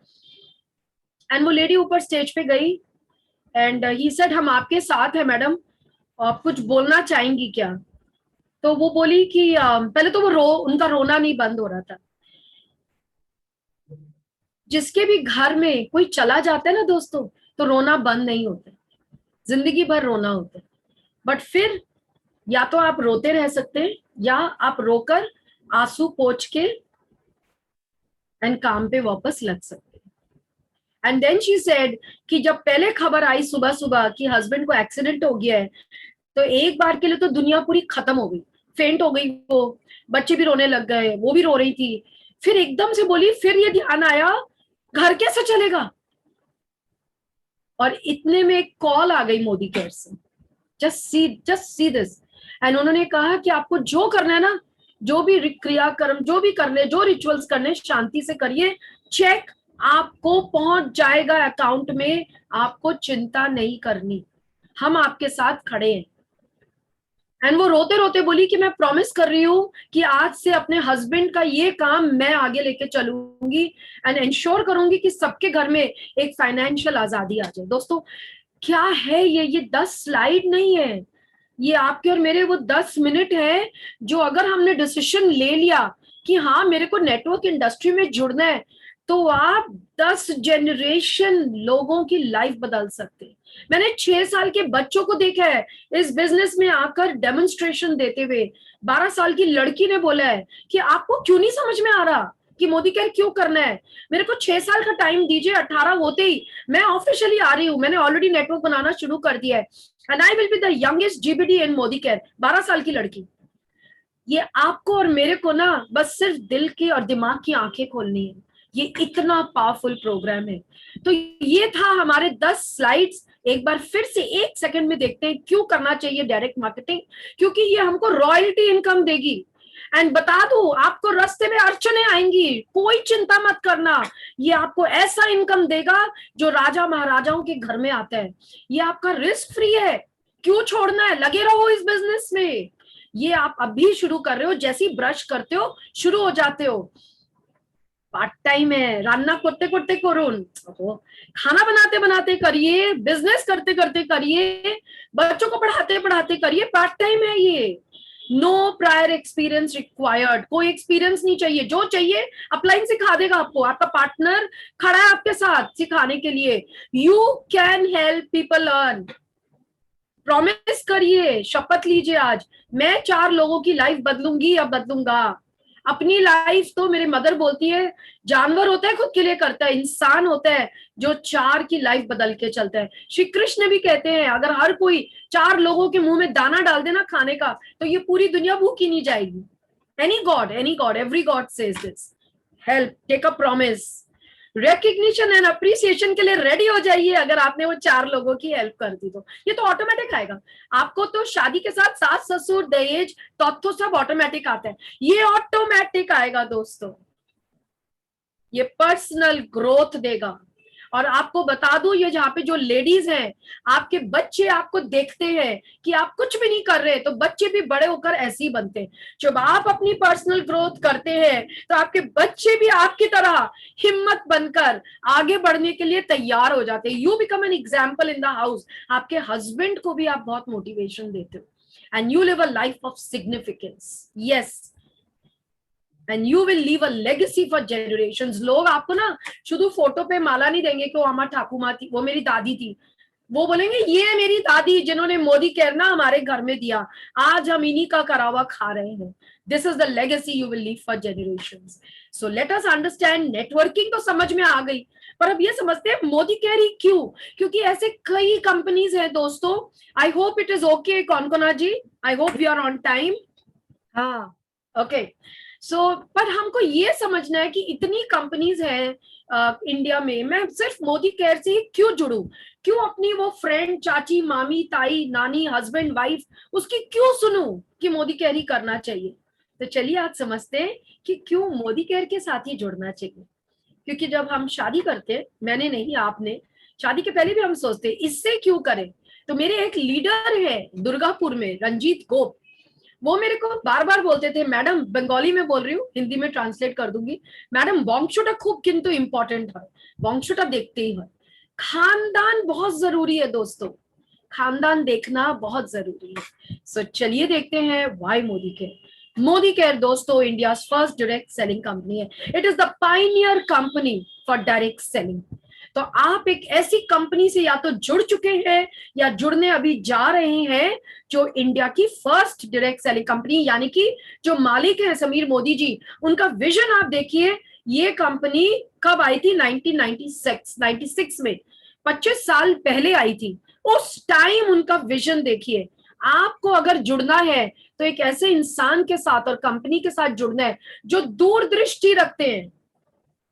एंड वो लेडी ऊपर स्टेज पे गई एंड ही सेड हम आपके साथ है मैडम, आप कुछ बोलना चाहेंगी क्या? तो वो बोली कि पहले तो वो उनका रोना नहीं बंद हो रहा था। जिसके भी घर में कोई चला जाता है ना दोस्तों, तो रोना बंद नहीं होता, जिंदगी भर रोना होता है। बट फिर या तो आप रोते रह सकते हैं या आप रोकर आंसू पोंछ के एंड काम पे वापस लग सकते हैं। एंड देन शी सेड कि जब पहले खबर आई सुबह सुबह कि हस्बैंड को एक्सीडेंट हो गया है, तो एक बार के लिए तो दुनिया पूरी खत्म हो गई, फेंट हो गई वो, बच्चे भी रोने लग गए, वो भी रो रही थी। फिर एकदम से बोली, फिर ये ध्यान आया घर कैसे चलेगा, और इतने में एक कॉल आ गई मोदी केयर से, जस्ट सी दिस। एंड उन्होंने कहा कि आपको जो करना है ना, जो भी क्रियाक्रम जो भी करने, जो रिचुअल्स करने, शांति से करिए, चेक आपको पहुंच जाएगा अकाउंट में, आपको चिंता नहीं करनी, हम आपके साथ खड़े हैं। एंड वो रोते रोते बोली कि मैं प्रॉमिस कर रही हूँ कि आज से अपने हस्बैंड का ये काम मैं आगे लेके चलूंगी एंड इंश्योर करूंगी कि सबके घर में एक फाइनेंशियल आजादी आ जाए। दोस्तों क्या है ये 10 स्लाइड नहीं है, ये आपके और मेरे वो 10 मिनट है, जो अगर हमने डिसीजन ले लिया कि हाँ मेरे को नेटवर्क इंडस्ट्री में जुड़ना है, तो आप 10 जनरेशन लोगों की लाइफ बदल सकते हैं। मैंने 6 साल के बच्चों को देखा है इस बिजनेस में आकर डेमोन्स्ट्रेशन देते हुए। 12 साल की लड़की ने बोला है कि आपको क्यों नहीं समझ में आ रहा कि मोदी केयर क्यों करना है, मेरे को 6 साल का टाइम दीजिए, 18 होते ही मैं ऑफिशियली आ रही हूँ, मैंने ऑलरेडी नेटवर्क बनाना शुरू कर दिया है, and I will be the youngest GBD in Modi care. 12 साल की लड़की। ये आपको और मेरे को ना बस सिर्फ दिल की और दिमाग की आंखें खोलनी है, ये इतना पावरफुल प्रोग्राम है। तो ये था हमारे 10 स्लाइड्स। एक बार फिर से 1 सेकंड में देखते हैं क्यों करना चाहिए डायरेक्ट मार्केटिंग, क्योंकि ये हमको रॉयल्टी इनकम देगी। एंड बता दूं, आपको रास्ते में अड़चने आएंगी, कोई चिंता मत करना, ये आपको ऐसा इनकम देगा जो राजा महाराजाओं के घर में आता है। ये आपका रिस्क फ्री है, क्यों छोड़ना है, लगे रहो इस बिजनेस में। ये आप अभी शुरू कर रहे हो, जैसे ही ब्रश करते हो शुरू हो जाते हो। पार्ट टाइम है, रान्ना करते करते करुन, खाना बनाते बनाते करिए, बिजनेस करते करते करिए, बच्चों को पढ़ाते पढ़ाते करिए, पार्ट टाइम है ये। नो प्रायर एक्सपीरियंस रिक्वायर्ड, कोई एक्सपीरियंस नहीं चाहिए, जो चाहिए अपलाइन सिखा देगा आपको, आपका पार्टनर खड़ा है आपके साथ सिखाने के लिए। You can help people earn. Promise करिए, शपथ लीजिए आज, मैं 4 लोगों की लाइफ बदलूंगी या बदलूंगा। अपनी लाइफ तो मेरी मदर बोलती है, जानवर होता है खुद के लिए करता है, इंसान होता है जो 4 की लाइफ बदल के चलता है। श्री कृष्ण भी कहते हैं अगर हर कोई 4 लोगों के मुंह में दाना डाल देना खाने का, तो ये पूरी दुनिया भूखी नहीं जाएगी। Any god, every god says this. Help, take a promise, recognition and appreciation के लिए रेडी हो जाइए। अगर आपने वो 4 लोगों की हेल्प कर दी तो ये तो ऑटोमेटिक आएगा आपको। तो शादी के साथ सास ससुर दहेज तो सब ऑटोमेटिक आता है, ये ऑटोमेटिक आएगा दोस्तों। ये पर्सनल ग्रोथ देगा। और आपको बता दूं, ये जहाँ पे जो लेडीज हैं, आपके बच्चे आपको देखते हैं कि आप कुछ भी नहीं कर रहे, तो बच्चे भी बड़े होकर ऐसे ही बनते हैं। जब आप अपनी पर्सनल ग्रोथ करते हैं तो आपके बच्चे भी आपकी तरह हिम्मत बनकर आगे बढ़ने के लिए तैयार हो जाते हैं। You become an example in the house. आपके हस्बैंड को भी आप बहुत मोटिवेशन देते हो and you live a life of significance. Yes, and you will leave a legacy for generations। लोग आपको ना शुद्ध फोटो पे माला नहीं देंगे कि वो अम्मा ठाकुमा थी, वो मेरी दादी थी, वो बोलेंगे ये मेरी दादी जिन्होंने मोदी केयर ना हमारे घर में दिया, आज हम इन्हीं का करा हुआ खा रहे हैं। This is the legacy you will leave for generations. So let us understand, networking तो समझ में आ गई, पर अब ये समझते हैं मोदी केयर ही क्यों, क्योंकि ऐसे कई कंपनीज हैं दोस्तों। I hope it is okay Konkona ji, I hope you are on time. हाँ, ओके। सो पर हमको ये समझना है कि इतनी कंपनीज हैं इंडिया में, मैं सिर्फ मोदी केयर से ही क्यों जुड़ूं, क्यों अपनी वो फ्रेंड, चाची, मामी, ताई, नानी, हस्बैंड, वाइफ, उसकी क्यों सुनूं कि मोदी केयर ही करना चाहिए। तो चलिए आज समझते हैं कि क्यों मोदी केयर के साथ ही जुड़ना चाहिए। क्योंकि जब हम शादी करते हैं, मैंने नहीं आपने, शादी के पहले भी हम सोचते हैं इससे क्यों करें। तो मेरे एक लीडर है दुर्गापुर में, रंजीत गोप, वो मेरे को बार बार बोलते थे, मैडम, बंगाली में बोल रही हूँ, हिंदी में ट्रांसलेट कर दूंगी, मैडम बंशटा खूब किंतु इम्पोर्टेंट है, बंशटा देखते ही है। खानदान बहुत जरूरी है दोस्तों, खानदान देखना बहुत जरूरी है। सो चलिए देखते हैं why Modi care. Modi care दोस्तों India first direct selling company है। It is the pioneer company for direct selling. तो आप एक ऐसी कंपनी से या तो जुड़ चुके हैं या जुड़ने अभी जा रहे हैं जो इंडिया की फर्स्ट डायरेक्ट सेलिंग कंपनी, यानी कि जो मालिक है समीर मोदी जी, उनका विजन आप देखिए। ये कंपनी कब आई थी? 1996 में, 25 साल पहले आई थी। उस टाइम उनका विजन देखिए। आपको अगर जुड़ना है तो एक ऐसे इंसान के साथ और कंपनी के साथ जुड़ना है जो दूरदृष्टि रखते हैं,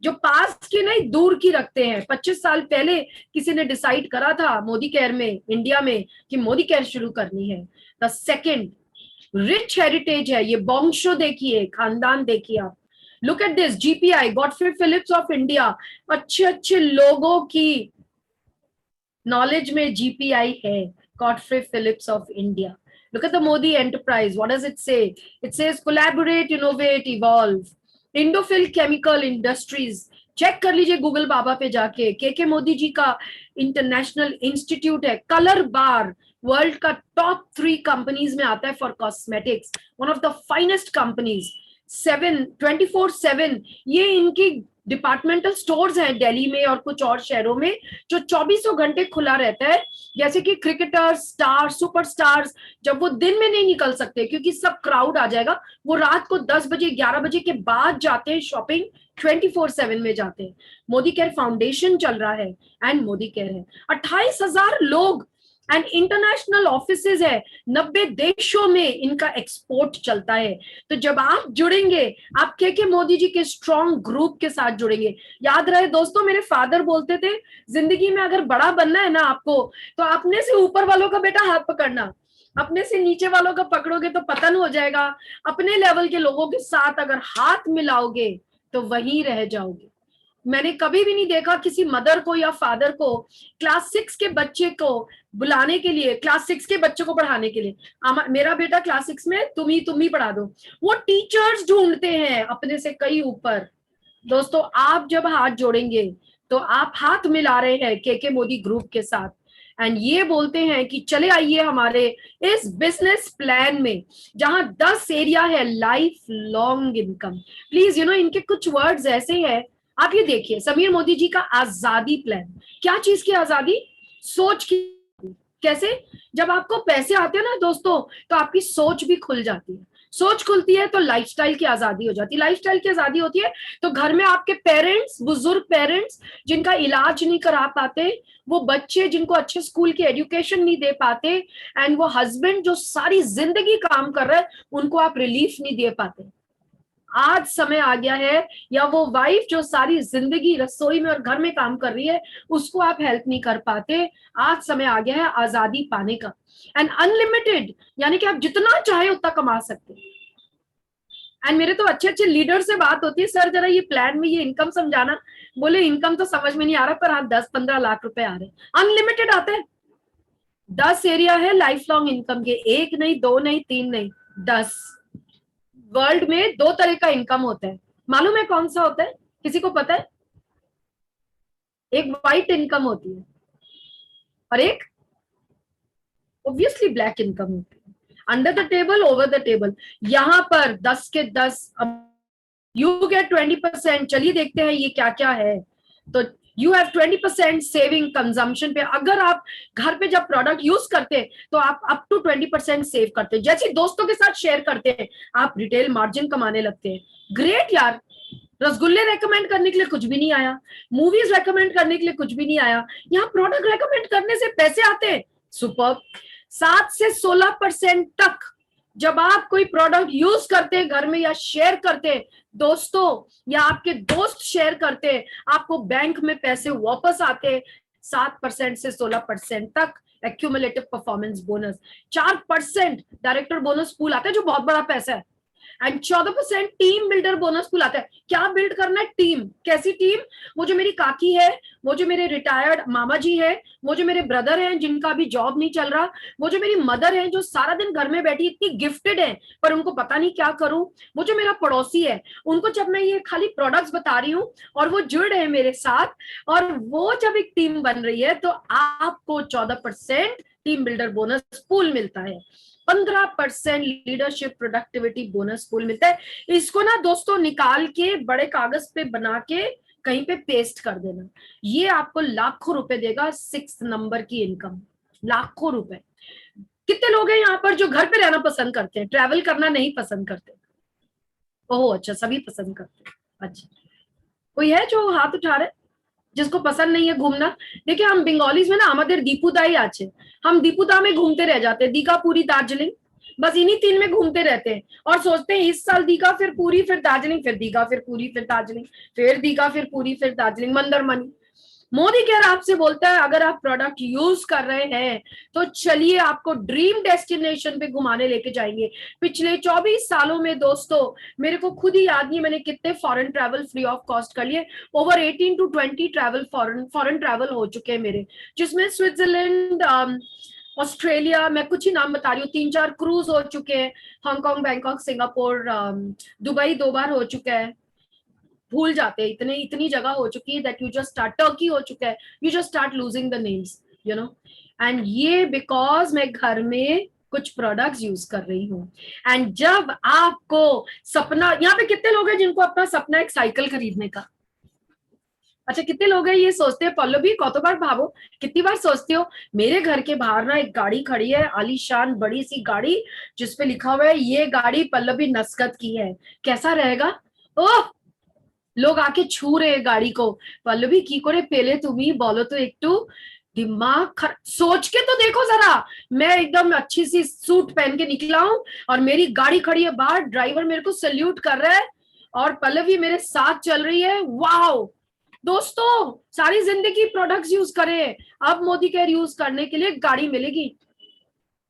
जो पास की नहीं दूर की रखते हैं। 25 साल पहले किसी ने डिसाइड करा था मोदी केयर में, इंडिया में, कि मोदी केयर शुरू करनी है। द सेकेंड, रिच हेरिटेज है ये, वंशो देखिए, खानदान देखिए आप। Look at this, GPI, Godfrey Phillips of India, अच्छे अच्छे लोगों की नॉलेज में जीपीआई है, Godfrey Phillips of India. Look at the Modi enterprise. What does it say? It says collaborate, innovate, evolve. Indofil chemical industries, check कर लीजिए Google बाबा पे जाके। के मोदी जी का इंटरनेशनल इंस्टीट्यूट है। कलर बार वर्ल्ड का टॉप 3 कंपनीज में आता है for cosmetics, one of the finest companies. 24/7 ये इनकी डिपार्टमेंटल स्टोर्स हैं दिल्ली में और कुछ और शहरों में, जो 24 घंटे खुला रहता है। जैसे कि क्रिकेटर्स, स्टार, सुपरस्टार्स, जब वो दिन में नहीं निकल सकते क्योंकि सब क्राउड आ जाएगा, वो रात को 10 बजे 11 बजे के बाद जाते हैं शॉपिंग, 24/7 में जाते हैं। मोदी केयर फाउंडेशन चल रहा है एंड मोदी केयर है। 28,000 लोग एंड इंटरनेशनल ऑफिसेज है, 90 देशों में इनका एक्सपोर्ट चलता है। तो जब आप जुड़ेंगे, आप के मोदी जी के स्ट्रॉन्ग ग्रुप के साथ जुड़ेंगे। याद रहे दोस्तों, मेरे फादर बोलते थे, जिंदगी में अगर बड़ा बनना है ना आपको, तो अपने से ऊपर वालों का बेटा हाथ पकड़ना, अपने से नीचे वालों का पकड़ोगे तो पतन हो जाएगा। अपने लेवल के लोगों के साथ अगर हाथ मिलाओगे तो वहीं रह जाओगे। मैंने कभी भी नहीं देखा किसी मदर को या फादर को क्लास 6 के बच्चे को बुलाने के लिए, क्लास 6 के बच्चे को पढ़ाने के लिए, मेरा बेटा क्लास 6 में, तुम ही पढ़ा दो। वो टीचर्स ढूंढते हैं अपने से कई ऊपर। दोस्तों आप जब हाथ जोड़ेंगे तो आप हाथ मिला रहे हैं के मोदी ग्रुप के साथ, एंड ये बोलते हैं कि चले आइए हमारे इस बिजनेस प्लान में, जहां 10 एरिया है लाइफ लॉन्ग इनकम। प्लीज इनके कुछ वर्ड्स ऐसे हैं, आप ये देखिए। समीर मोदी जी का आजादी प्लान, क्या चीज की आजादी? सोच की। कैसे? जब आपको पैसे आते हैं ना दोस्तों, तो आपकी सोच भी खुल जाती है। सोच खुलती है तो लाइफस्टाइल की आजादी हो जाती है। लाइफस्टाइल की आजादी होती है तो घर में आपके पेरेंट्स, बुजुर्ग पेरेंट्स जिनका इलाज नहीं करा पाते, वो बच्चे जिनको अच्छे स्कूल की एजुकेशन नहीं दे पाते, एंड वो हस्बैंड जो सारी जिंदगी काम कर रहे हैं, उनको आप रिलीफ नहीं दे पाते। आज समय आ गया है, या वो वाइफ जो सारी जिंदगी रसोई में और घर में काम कर रही है, उसको आप हेल्प नहीं कर पाते। आज समय आ गया है आजादी पाने का, एंड अनलिमिटेड, यानी कि आप जितना चाहे उतना कमा सकते हैं। एंड मेरे तो अच्छे अच्छे लीडर से बात होती है, सर जरा ये प्लान में ये इनकम समझाना। बोले इनकम तो समझ में नहीं आ रहा, पर हाँ 10-15 लाख रुपए आ रहे हैं, अनलिमिटेड आते हैं। 10 एरिया है लाइफ लॉन्ग इनकम के, 1 नहीं, 2 नहीं, 3 नहीं, 10। वर्ल्ड में 2 तरह का इनकम होता है, मालूम है कौन सा होता है? किसी को पता है? एक व्हाइट इनकम होती है और एक ऑब्वियसली ब्लैक इनकम होती है। Under the table, over the table. यहां पर 10 के 10, यू गेट 20%। चलिए देखते हैं ये क्या क्या है। तो यू हैव 20% सेविंग कंजम्पशन पे। अगर आप घर पे जब प्रोडक्ट यूज करते हैं तो आप अप टू 20% सेव करते हैं। जैसे दोस्तों के साथ शेयर करते हैं, आप रिटेल मार्जिन कमाने लगते हैं। ग्रेट यार। रसगुल्ले रेकमेंड करने के लिए कुछ भी नहीं आया, मूवीज रेकमेंड करने के लिए कुछ भी नहीं आया, यहाँ प्रोडक्ट रेकमेंड करने से पैसे आते हैं। सुपर। 7 से 16% तक जब आप कोई प्रोडक्ट यूज करते हैं घर में या शेयर करते हैं दोस्तों, या आपके दोस्त शेयर करते हैं, आपको बैंक में पैसे वापस आते हैं। 7% से 16% तक accumulative performance bonus. 4% director bonus pool आता है, जो बहुत बड़ा पैसा है। And 14% team builder bonus pool आता है। क्या बिल्ड करना है? टीम। कैसी टीम? वो जो मेरी काकी है, वो जो मेरे रिटायर्ड मामा जी है, वो जो मेरे ब्रदर हैं जिनका अभी जॉब नहीं चल रहा, वो जो मेरी मदर है जो सारा दिन घर में बैठी इतनी गिफ्टेड है पर उनको पता नहीं क्या करूं, वो जो मेरा पड़ोसी है, उनको जब मैं ये खाली प्रोडक्ट्स बता रही हूँ और वो जुड़ रहे हैं मेरे साथ और वो जब एक टीम बन रही है तो आपको 14% टीम बिल्डर बोनस पूल मिलता है, 15% लीडरशिप प्रोडक्टिविटी बोनस पूल मिलता है। इसको ना दोस्तों निकाल के बड़े कागज पे बना के कहीं पे पेस्ट कर देना, ये आपको लाखों रुपए देगा। 6 नंबर की इनकम, लाखों रुपए। कितने लोग हैं यहाँ पर जो घर पे रहना पसंद करते हैं, ट्रैवल करना नहीं पसंद करते? ओह अच्छा, सभी पसंद करते हैं। अच्छा, कोई है जो हाथ उठा रहे जिसको पसंद नहीं है घूमना? देखिए हम बंगालीज में ना আমাদের दीपुदाई আছে, हम दीपुदा में घूमते रह जाते हैं, दीघा पूरी दार्जिलिंग, बस इन्हीं 3 में घूमते रहते हैं और सोचते हैं इस साल दीघा फिर पूरी फिर दार्जिलिंग, फिर दीघा फिर पूरी फिर दार्जिलिंग, फिर दीघा फिर पूरी फिर दार्जिलिंग, मंदरमनी। मोदी केयर आपसे बोलता है अगर आप प्रोडक्ट यूज कर रहे हैं तो चलिए आपको ड्रीम डेस्टिनेशन पे घुमाने लेके जाएंगे। पिछले 24 सालों में दोस्तों मेरे को खुद ही याद नहीं मैंने कितने foreign travel free of cost कर लिए। Over 18 to 20 travel foreign travel हो चुके हैं मेरे, जिसमें स्विट्जरलैंड, ऑस्ट्रेलिया, मैं कुछ ही नाम बता रही हूँ, 3-4 क्रूज हो चुके हैं, हांगकांग, बैंकॉक, सिंगापुर, दुबई 2 बार हो चुका है, भूल जाते हैं, इतनी जगह हो चुकी है that you just start, Turkey हो चुका है, you just start losing the names, you know. And ये बिकॉज मैं घर में कुछ प्रोडक्ट्स यूज कर रही हूँ। एंड जब आपको सपना, यहाँ पे कितने लोग हैं जिनको अपना सपना एक साइकिल खरीदने का? अच्छा, कितने लोग हैं ये सोचते हैं? पल्लवी कत बार भावो, कितनी बार सोचती हो? मेरे घर के बाहर ना एक गाड़ी खड़ी है, आलीशान बड़ी सी गाड़ी, जिसपे लिखा हुआ है ये गाड़ी पल्लवी नस्कत की है। कैसा रहेगा? ओह, लोग आके छू रहे गाड़ी को। पल्लवी की करे पहले तुम्ही बोलो तो एकटू दिमाग सोच के तो देखो जरा, मैं एकदम अच्छी सी सूट पहन के निकला हूं और मेरी गाड़ी खड़ी है बाहर, ड्राइवर मेरे को सल्यूट कर रहा है और पल्लवी मेरे साथ चल रही है। वाओ दोस्तों, सारी जिंदगी प्रोडक्ट्स यूज करें, अब मोदी केयर यूज करने के लिए गाड़ी मिलेगी।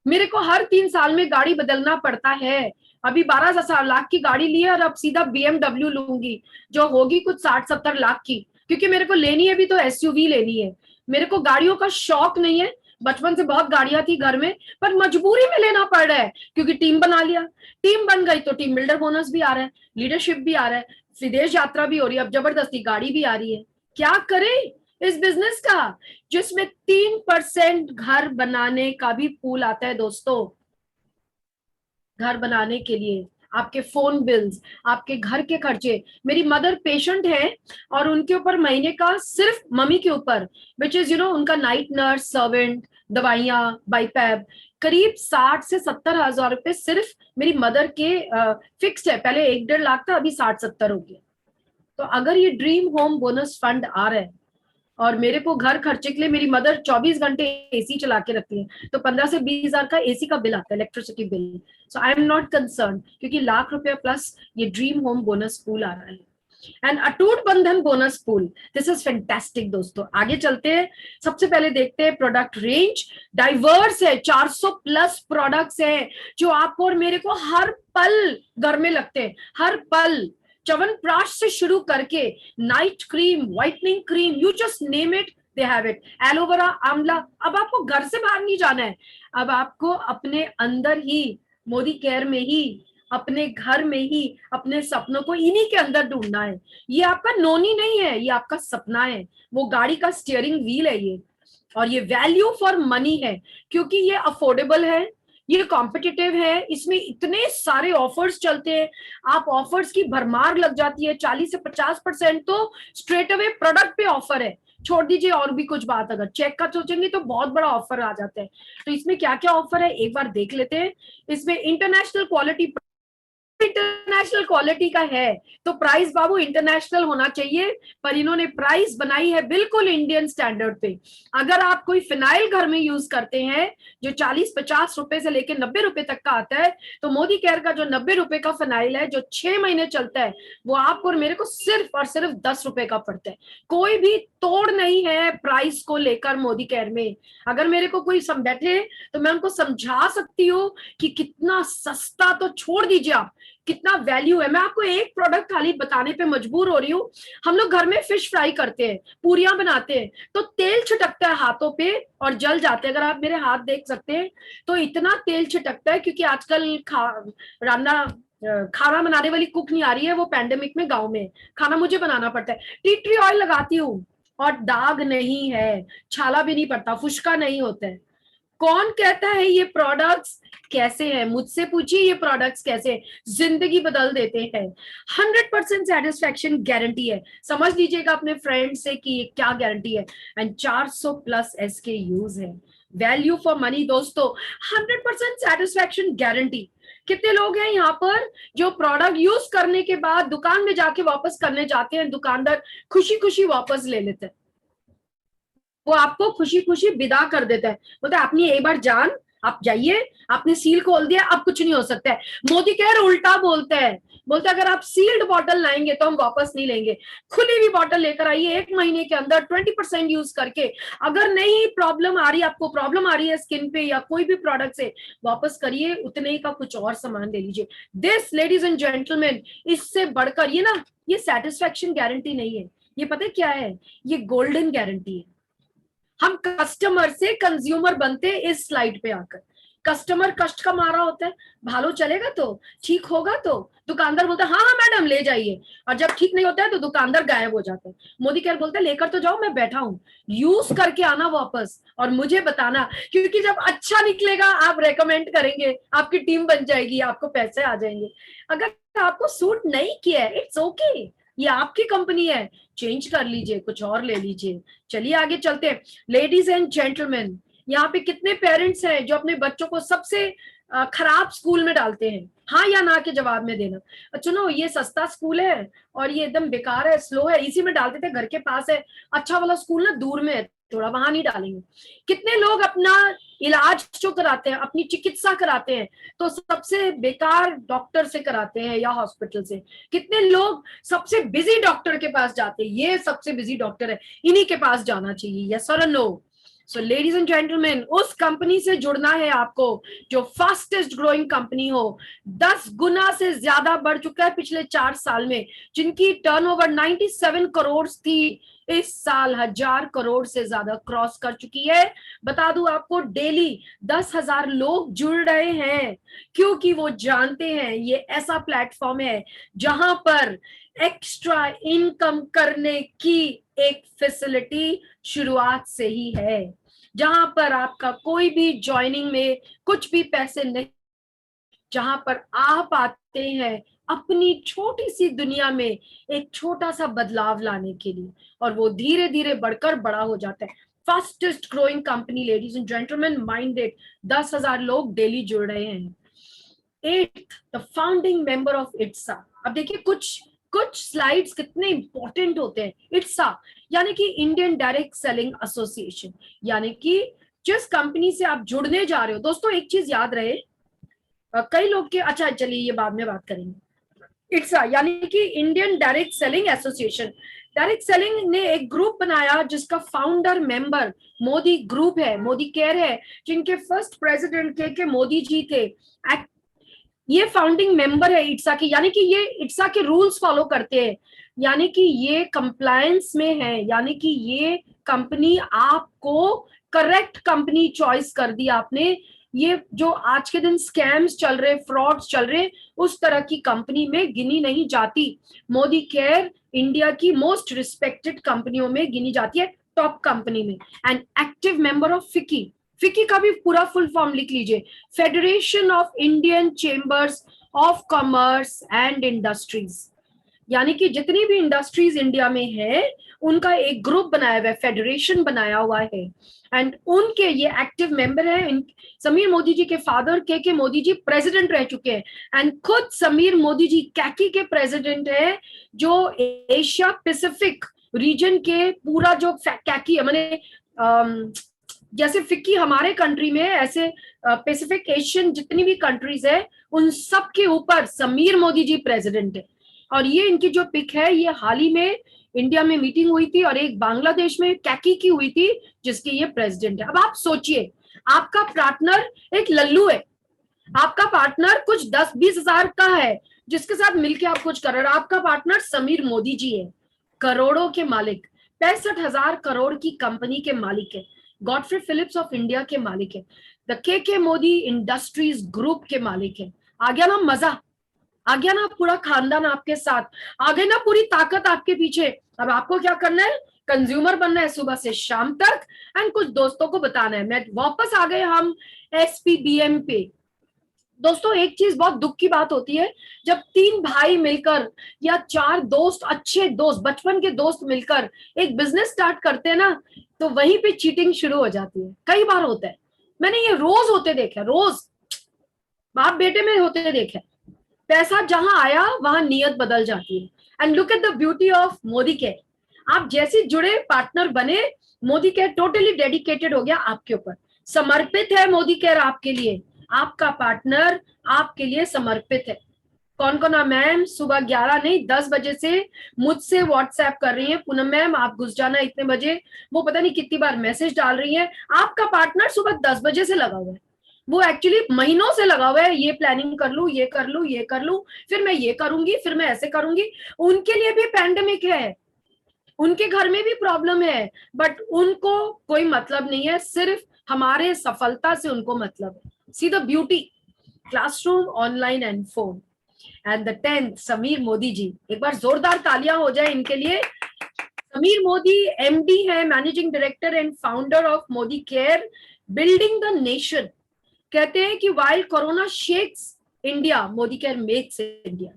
मेरे को हर 3 साल में गाड़ी बदलना पड़ता है। अभी 12 लाख की गाड़ी ली है और अब सीधा BMW लूंगी जो होगी कुछ 60-70 लाख की, क्योंकि मेरे को लेनी है भी तो SUV लेनी है। मेरे को गाड़ियों का शौक नहीं है, बचपन से बहुत गाड़ियां थी घर में, पर मजबूरी में लेना पड़ रहा है क्योंकि टीम बना लिया। टीम बन गई तो टीम बिल्डर बोनस भी आ रहा है, लीडरशिप भी आ रहा है, विदेश यात्रा भी हो रही है, अब जबरदस्ती गाड़ी भी आ रही है। क्या करें इस बिजनेस का जिसमें 3% घर बनाने का भी पूल आता है दोस्तों। घर बनाने के लिए आपके फोन बिल्स, आपके घर के खर्चे। मेरी मदर पेशेंट है और उनके ऊपर महीने का सिर्फ मम्मी के ऊपर, विच इज यू नो उनका नाइट नर्स, सर्वेंट, दवाइयां, बाईपैब, करीब 60 से 70 हजार रुपए सिर्फ मेरी मदर के फिक्स्ड है। पहले 1-1.5 लाख था, अभी 60-70 हो गया। तो अगर ये ड्रीम होम बोनस फंड आ रहा है और मेरे को घर खर्चे के लिए मेरी मदर 24 घंटे एसी चला के रखती है, तो 15 से 20 हजार का एसी का बिल आता है, electricity bill. So I am not concern, क्योंकि लाख रुपया प्लस ये ड्रीम होम बोनस पूल आ रहा है। एंड अटूट बंधन bonus pool, this is fantastic दोस्तों। आगे चलते हैं, सबसे पहले देखते हैं प्रोडक्ट रेंज। डाइवर्स है, 400 प्लस प्रोडक्ट्स है जो आपको और मेरे को हर पल घर में लगते हैं, हर पल। च्यवनप्राश से शुरू करके night cream, whitening cream, you just name it, they have it. Aloe vera, आंवला। अब आपको घर से बाहर नहीं जाना है, अब आपको अपने अंदर ही, मोदी केयर में ही, अपने घर में ही अपने सपनों को इन्हीं के अंदर ढूंढना है। ये आपका नोनी नहीं है, ये आपका सपना है, वो गाड़ी का स्टीयरिंग व्हील है ये। और ये वैल्यू फॉर मनी है क्योंकि ये अफोर्डेबल है, ये कॉम्पिटिटिव है, इसमें इतने सारे ऑफर्स चलते हैं, आप ऑफर्स की भरमार लग जाती है। 40 से 50% तो स्ट्रेट अवे प्रोडक्ट पे ऑफर है। छोड़ दीजिए और भी कुछ बात, अगर चेक का सोचेंगे तो बहुत बड़ा ऑफर आ जाता है। तो इसमें क्या क्या ऑफर है एक बार देख लेते हैं। इसमें इंटरनेशनल क्वालिटी का है तो प्राइस बाबू इंटरनेशनल होना चाहिए, पर इन्होंने प्राइस बनाई है बिल्कुल इंडियन स्टैंडर्ड पे। अगर आप कोई फिनाइल घर में यूज करते हैं जो 40-50 रुपए से लेकर 90 रुपए तक का आता है, तो मोदी केयर का जो 90 रुपए का फिनाइल है जो 6 महीने चलता है, वो आपको और मेरे को सिर्फ और सिर्फ 10 रुपए का पड़ता है। कोई भी तोड़ नहीं है प्राइस को लेकर मोदी केयर में। अगर मेरे को कोई बैठे तो मैं उनको समझा सकती हूँ कि कितना सस्ता, तो छोड़ दीजिए आप, कितना वैल्यू है। मैं आपको एक प्रोडक्ट खाली बताने पे मजबूर हो रही हूँ। हम लोग घर में फिश फ्राई करते हैं, पूरियां बनाते हैं, तो तेल छिटकता है हाथों पे और जल जाते हैं। अगर आप मेरे हाथ देख सकते हैं तो इतना तेल छिटकता है, क्योंकि आजकल खाना बनाने वाली कुक नहीं आ रही है, वो पैंडेमिक में गाँव में खाना मुझे बनाना पड़ता है। टी ट्री ऑयल लगाती हूँ और दाग नहीं है, छाला भी नहीं पड़ता, फुशका नहीं होता है। कौन कहता है ये प्रोडक्ट्स कैसे हैं? मुझसे पूछिए ये प्रोडक्ट्स कैसे हैं? जिंदगी बदल देते हैं। 100% सेटिस्फेक्शन गारंटी है। समझ लीजिएगा अपने फ्रेंड से कि ये क्या गारंटी है। एंड 400 प्लस SKUs है। वैल्यू फॉर मनी दोस्तों, 100% सेटिस्फेक्शन गारंटी। कितने लोग हैं यहाँ पर जो प्रोडक्ट यूज करने के बाद दुकान में जाके वापस करने जाते हैं, दुकानदार खुशी खुशी वापस ले लेते हैं, वो आपको खुशी खुशी विदा कर देता है, बोलते है आपने एक बार जान, आप जाइए, आपने सील खोल दिया, अब कुछ नहीं हो सकता है। मोदी कह रहे उल्टा बोलते हैं, बोलते अगर आप सील्ड बॉटल लाएंगे तो हम वापस नहीं लेंगे। खुली हुई बॉटल लेकर आइए, 1 महीने के अंदर 20% यूज करके, अगर नहीं प्रॉब्लम आ रही, आपको प्रॉब्लम आ रही है स्किन पे या कोई भी प्रोडक्ट से, वापस करिए, उतने ही का कुछ और सामान ले लीजिए। दिस लेडीज एंड जेंटलमैन, इससे बढ़कर ये ना, ये सेटिस्फेक्शन गारंटी नहीं है, ये पता है क्या है? ये गोल्डन गारंटी है। हम कस्टमर से कंज्यूमर बनते इस स्लाइड पे आकर। कस्टमर कष्ट का मारा होता है, भालो चलेगा तो, ठीक होगा तो दुकानदार बोलता है हाँ हाँ मैडम ले जाइए, और जब ठीक नहीं होता है तो दुकानदार गायब हो जाता है। मोदी क्या बोलता है, लेकर तो जाओ, मैं बैठा हूं, यूज करके आना वापस और मुझे बताना, क्योंकि जब अच्छा निकलेगा आप रेकमेंड करेंगे, आपकी टीम बन जाएगी, आपको पैसे आ जाएंगे। अगर आपको सूट नहीं किया है, इट्स ओके, ये आपकी कंपनी है, चेंज कर लीजिए, कुछ और ले लीजिए। चलिए आगे चलते हैं। लेडीज एंड जेंटलमैन, यहाँ पे कितने पेरेंट्स हैं जो अपने बच्चों को सबसे खराब स्कूल में डालते हैं? हाँ या ना के जवाब में देना। चलो ये सस्ता स्कूल है और ये एकदम बेकार है, स्लो है, इसी में डालते थे, घर के पास है, अच्छा वाला स्कूल ना दूर में है थोड़ा, वहां नहीं डालेंगे। कितने लोग अपना इलाज जो कराते हैं, अपनी चिकित्सा कराते हैं, तो सबसे बेकार डॉक्टर से कराते हैं या हॉस्पिटल से। कितने लोग सबसे बिजी डॉक्टर के पास जाते हैं, ये सबसे बिजी डॉक्टर है, इन्हीं के पास जाना चाहिए, यस और no? So ladies and gentleman, उस कंपनी से जुड़ना है आपको जो फास्टेस्ट ग्रोइंग कंपनी हो, 10 गुना से ज्यादा बढ़ चुका है पिछले 4 साल में, जिनकी टर्नओवर 97 करोड़ थी, इस साल 1000 करोड़ से ज्यादा क्रॉस कर चुकी है। बता दूं आपको, डेली 10,000 लोग जुड़ रहे हैं, क्योंकि वो जानते हैं ये ऐसा प्लेटफॉर्म है जहां पर एक्स्ट्रा इनकम करने की एक फैसिलिटी शुरुआत से ही है, जहां पर आपका कोई भी ज्वाइनिंग में कुछ भी पैसे नहीं, जहां पर आप आते हैं अपनी छोटी सी दुनिया में एक छोटा सा बदलाव लाने के लिए, और वो धीरे धीरे बढ़कर बड़ा हो जाता है। Fastest growing company ladies and gentleman, mind it, 10,000 लोग डेली जुड़ रहे हैं। 8th, the founding member of इट्सा। अब देखिए कुछ स्लाइड्स कितने इंपॉर्टेंट होते हैं। इट्सा यानी कि इंडियन डायरेक्ट सेलिंग एसोसिएशन, यानी कि जिस कंपनी से आप जुड़ने जा रहे हो। दोस्तों एक चीज याद रहे, कई लोग के, अच्छा चलिए ये बाद में बात करेंगे। इट्सा यानी कि Indian direct selling association. Direct selling ने एक ग्रुप बनाया जिसका फाउंडर मेंबर मोदी ग्रुप है, मोदी केयर है, जिनके फर्स्ट प्रेसिडेंट के मोदी जी थे। ये फाउंडिंग मेंबर है इट्सा की, यानी कि ये इट्सा के रूल्स फॉलो करते हैं, यानी कि ये कंप्लायंस में है, यानी कि ये कंपनी आपको करेक्ट कंपनी चॉइस कर दी आपने। ये जो आज के दिन स्कैम्स चल रहे, फ्रॉड्स चल रहे, उस तरह की कंपनी में गिनी नहीं जाती। मोदी केयर इंडिया की मोस्ट रिस्पेक्टेड कंपनियों में गिनी जाती है, टॉप कंपनी में। एंड एक्टिव मेंबर ऑफ फिकी। फिकी का भी पूरा फुल फॉर्म लिख लीजिए, federation of Indian chambers of commerce and industries, यानी कि जितनी भी इंडस्ट्रीज इंडिया में है उनका एक ग्रुप बनाया हुआ है, फेडरेशन बनाया हुआ है। एंड उनके ये एक्टिव मेंबर है। समीर मोदी जी के फादर के मोदी जी प्रेसिडेंट रह चुके हैं, एंड खुद समीर मोदी जी कैकी के प्रेसिडेंट है, जो एशिया पैसिफिक रीजन के पूरा जो कैकी है, माने जैसे फिक्की हमारे कंट्री में, ऐसे पैसिफिक एशियन जितनी भी कंट्रीज है उन सब के ऊपर समीर मोदी जी प्रेसिडेंट है। और ये इनकी जो पिक है, ये हाल ही में इंडिया में मीटिंग हुई थी और एक बांग्लादेश में कैकी की हुई थी जिसके ये प्रेसिडेंट है। अब आप सोचिए, आपका पार्टनर एक लल्लू है, आपका पार्टनर कुछ 10-20 हजार का है, जिसके साथ मिलके आप कुछ कर रहे हो। आपका पार्टनर समीर मोदी जी है, करोड़ों के मालिक, 65,000 करोड़ की कंपनी के मालिक है, गॉडफ्रे फिलिप्स ऑफ इंडिया के मालिक है, द के मोदी इंडस्ट्रीज ग्रुप के मालिक है। आ गया ना मजा, आ गया ना पूरा खानदान आपके साथ, आ गई ना पूरी ताकत आपके पीछे। अब आपको क्या करना है, कंज्यूमर बनना है सुबह से शाम तक, एंड कुछ दोस्तों को बताना है। मैं वापस आ गए हम SPBM पे। दोस्तों एक चीज बहुत दुख की बात होती है, जब 3 भाई मिलकर या 4 दोस्त, अच्छे दोस्त, बचपन के दोस्त मिलकर एक बिजनेस स्टार्ट करते हैं ना, तो वहीं पे चीटिंग शुरू हो जाती है। कई बार होता है, मैंने ये रोज होते देखा, रोज बाप बेटे में होते देखा। पैसा जहां आया वहां नियत बदल जाती है। And look at the beauty of Modi care. आप जैसे जुड़े, पार्टनर बने, मोदी केयर टोटली डेडिकेटेड हो गया आपके ऊपर, समर्पित है मोदी केयर आपके लिए। आपका पार्टनर आपके लिए समर्पित है। कौन कौन मैम सुबह 11 नहीं 10 बजे से मुझसे व्हाट्सएप कर रही है, पूनम मैम आप घुस जाना इतने बजे, वो पता नहीं कितनी बार मैसेज डाल रही है। आपका पार्टनर सुबह 10 बजे से लगा हुआ है, वो एक्चुअली महीनों से लगा हुआ है, ये प्लानिंग कर लूं, ये कर लूं, ये कर लूं, फिर मैं ये करूंगी, फिर मैं ऐसे करूंगी। उनके लिए भी पैंडेमिक है, उनके घर में भी प्रॉब्लम है, बट उनको कोई मतलब नहीं है, सिर्फ हमारे सफलता से उनको मतलब है। See the beauty, classroom, online and phone. And the 10th Sameer Modi ji, एक बार जोरदार तालियां हो जाए इनके लिए। समीर मोदी MD है, managing director and founder of Modi care, building the nation. कहते हैं कि while corona shakes India, Modi care makes India.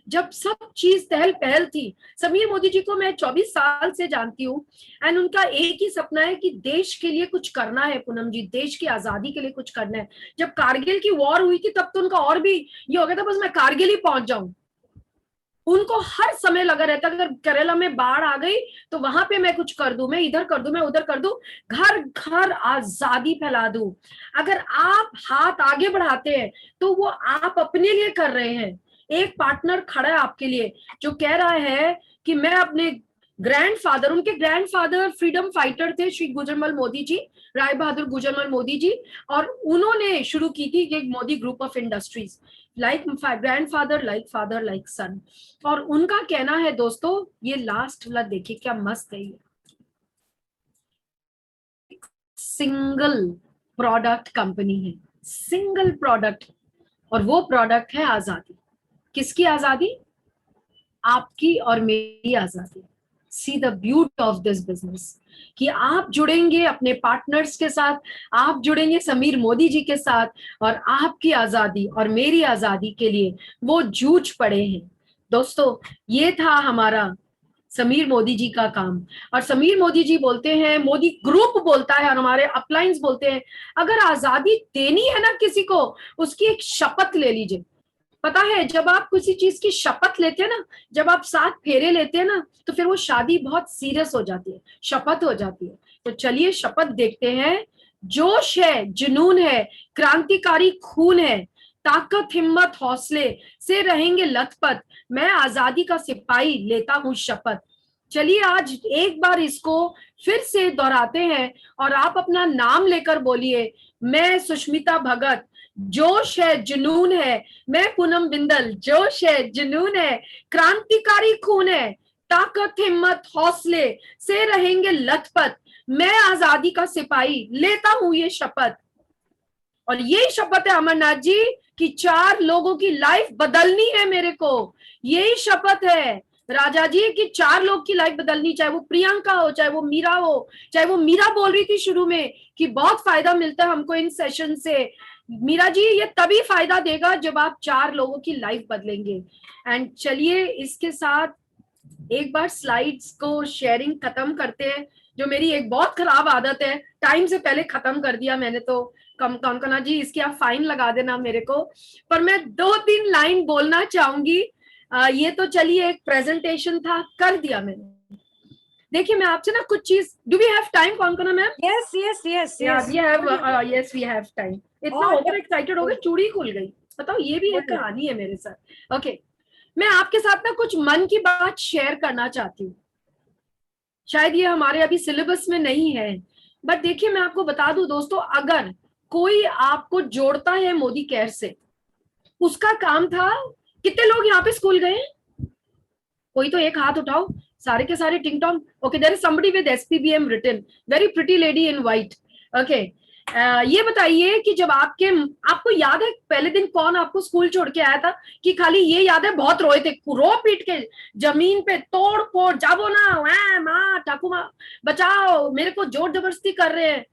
जब सब चीज तहल पहल थी, समीर मोदी जी को मैं 24 साल से जानती हूँ, एंड उनका एक ही सपना है कि देश के लिए कुछ करना है। पूनम जी, देश की आजादी के लिए कुछ करना है। जब कारगिल की वॉर हुई थी तब तो उनका और भी ये हो गया था, बस मैं कारगिल ही पहुंच जाऊं। उनको हर समय लगा रहता, अगर केरला में बाढ़ आ गई तो वहां पे मैं कुछ कर दूं, मैं इधर कर दूं, मैं उधर कर दूं, घर घर आजादी फैला दूं। अगर आप हाथ आगे बढ़ाते हैं तो वो आप अपने लिए कर रहे हैं। एक पार्टनर खड़ा है आपके लिए जो कह रहा है कि मैं अपने ग्रैंडफादर, उनके ग्रैंडफादर फ्रीडम फाइटर थे, श्री गुजरमल मोदी जी, राय बहादुर गुजरमल मोदी जी, और उन्होंने शुरू की थी एक Modi group of industries, like grandfather, like father, like son. और उनका कहना है दोस्तों, ये लास्ट वाला देखिए क्या मस्त है, ये सिंगल प्रोडक्ट कंपनी है, सिंगल प्रोडक्ट, और वो प्रोडक्ट है आजादी। किसकी आजादी? आपकी और मेरी आजादी। सी the beauty of this business, कि आप जुड़ेंगे अपने पार्टनर्स के साथ, आप जुड़ेंगे समीर मोदी जी के साथ, और आपकी आजादी और मेरी आजादी के लिए वो जूझ पड़े हैं। दोस्तों ये था हमारा समीर मोदी जी का काम। और समीर मोदी जी बोलते हैं, मोदी ग्रुप बोलता है और हमारे अपलाइंस बोलते हैं, अगर आजादी देनी है ना किसी को, उसकी एक शपथ ले लीजिए। पता है जब आप किसी चीज की शपथ लेते हैं ना, जब आप 7 फेरे लेते हैं ना, तो फिर वो शादी बहुत सीरियस हो जाती है, शपथ हो जाती है। तो चलिए शपथ देखते हैं। जोश है, जुनून है, क्रांतिकारी खून है, ताकत, हिम्मत, हौसले से रहेंगे लथपथ, मैं आजादी का सिपाही लेता हूं शपथ। चलिए आज एक बार इसको फिर से दोहराते हैं, और आप अपना नाम लेकर बोलिए, मैं सुष्मिता भगत, जोश है, जुनून है, मैं पूनम बिंदल, जोश है, जुनून है, क्रांतिकारी खून है, ताकत, हिम्मत, हौसले से रहेंगे लथपथ, मैं आजादी का सिपाही लेता हूं ये शपथ। और यही शपथ है अमरनाथ जी कि 4 लोगों की लाइफ बदलनी है मेरे को, यही शपथ है राजा जी की 4 लोग की लाइफ बदलनी, चाहे वो प्रियंका हो, चाहे वो मीरा हो, चाहे वो मीरा बोल रही थी शुरू में कि बहुत फायदा मिलता है हमको इन सेशन से। मीरा जी ये तभी फायदा देगा जब आप 4 लोगों की लाइफ बदलेंगे। एंड चलिए इसके साथ एक बार स्लाइड्स को शेयरिंग खत्म करते हैं, जो मेरी एक बहुत खराब आदत है, टाइम से पहले खत्म कर दिया मैंने, तो कनकना जी इसकी आप फाइन लगा देना मेरे को, पर मैं 2-3 लाइन बोलना चाहूंगी। ये तो चलिए एक प्रेजेंटेशन था, कर दिया मैंने। देखिए मैं आपसे ना कुछ चीज, do we have time Konkona ma'am? Yes yes yes yes we have time. इतना ओवर एक्साइटेड हो गए, चूड़ी खुल गई। बताओ, ये भी एक कहानी है मेरे साथ। ओके, मैं आपके साथ ना कुछ मन की बात शेयर करना चाहती हूँ। शायद ये हमारे अभी सिलेबस में नहीं है, बट देखिए मैं आपको बता दूं दोस्तों, अगर कोई आपको जोड़ता है मोदी केयर से, उसका काम था कितने लोग यहाँ पे स्कूल गए? कोई तो एक हाथ उठाओ, सारे के सारे टिंग टॉन्ग। Okay, there is somebody with SPBM written, very pretty lady in white. Okay, ये बताइए कि जब आपको याद है पहले दिन कौन आपको स्कूल छोड़ के आया था? कि खाली ये याद है बहुत रोए थे, रो पीट के जमीन पे तोड़ फोड़, जाबो ना माँ ठाकू माँ बचाओ, मेरे को जोर जबरदस्ती कर रहे हैं।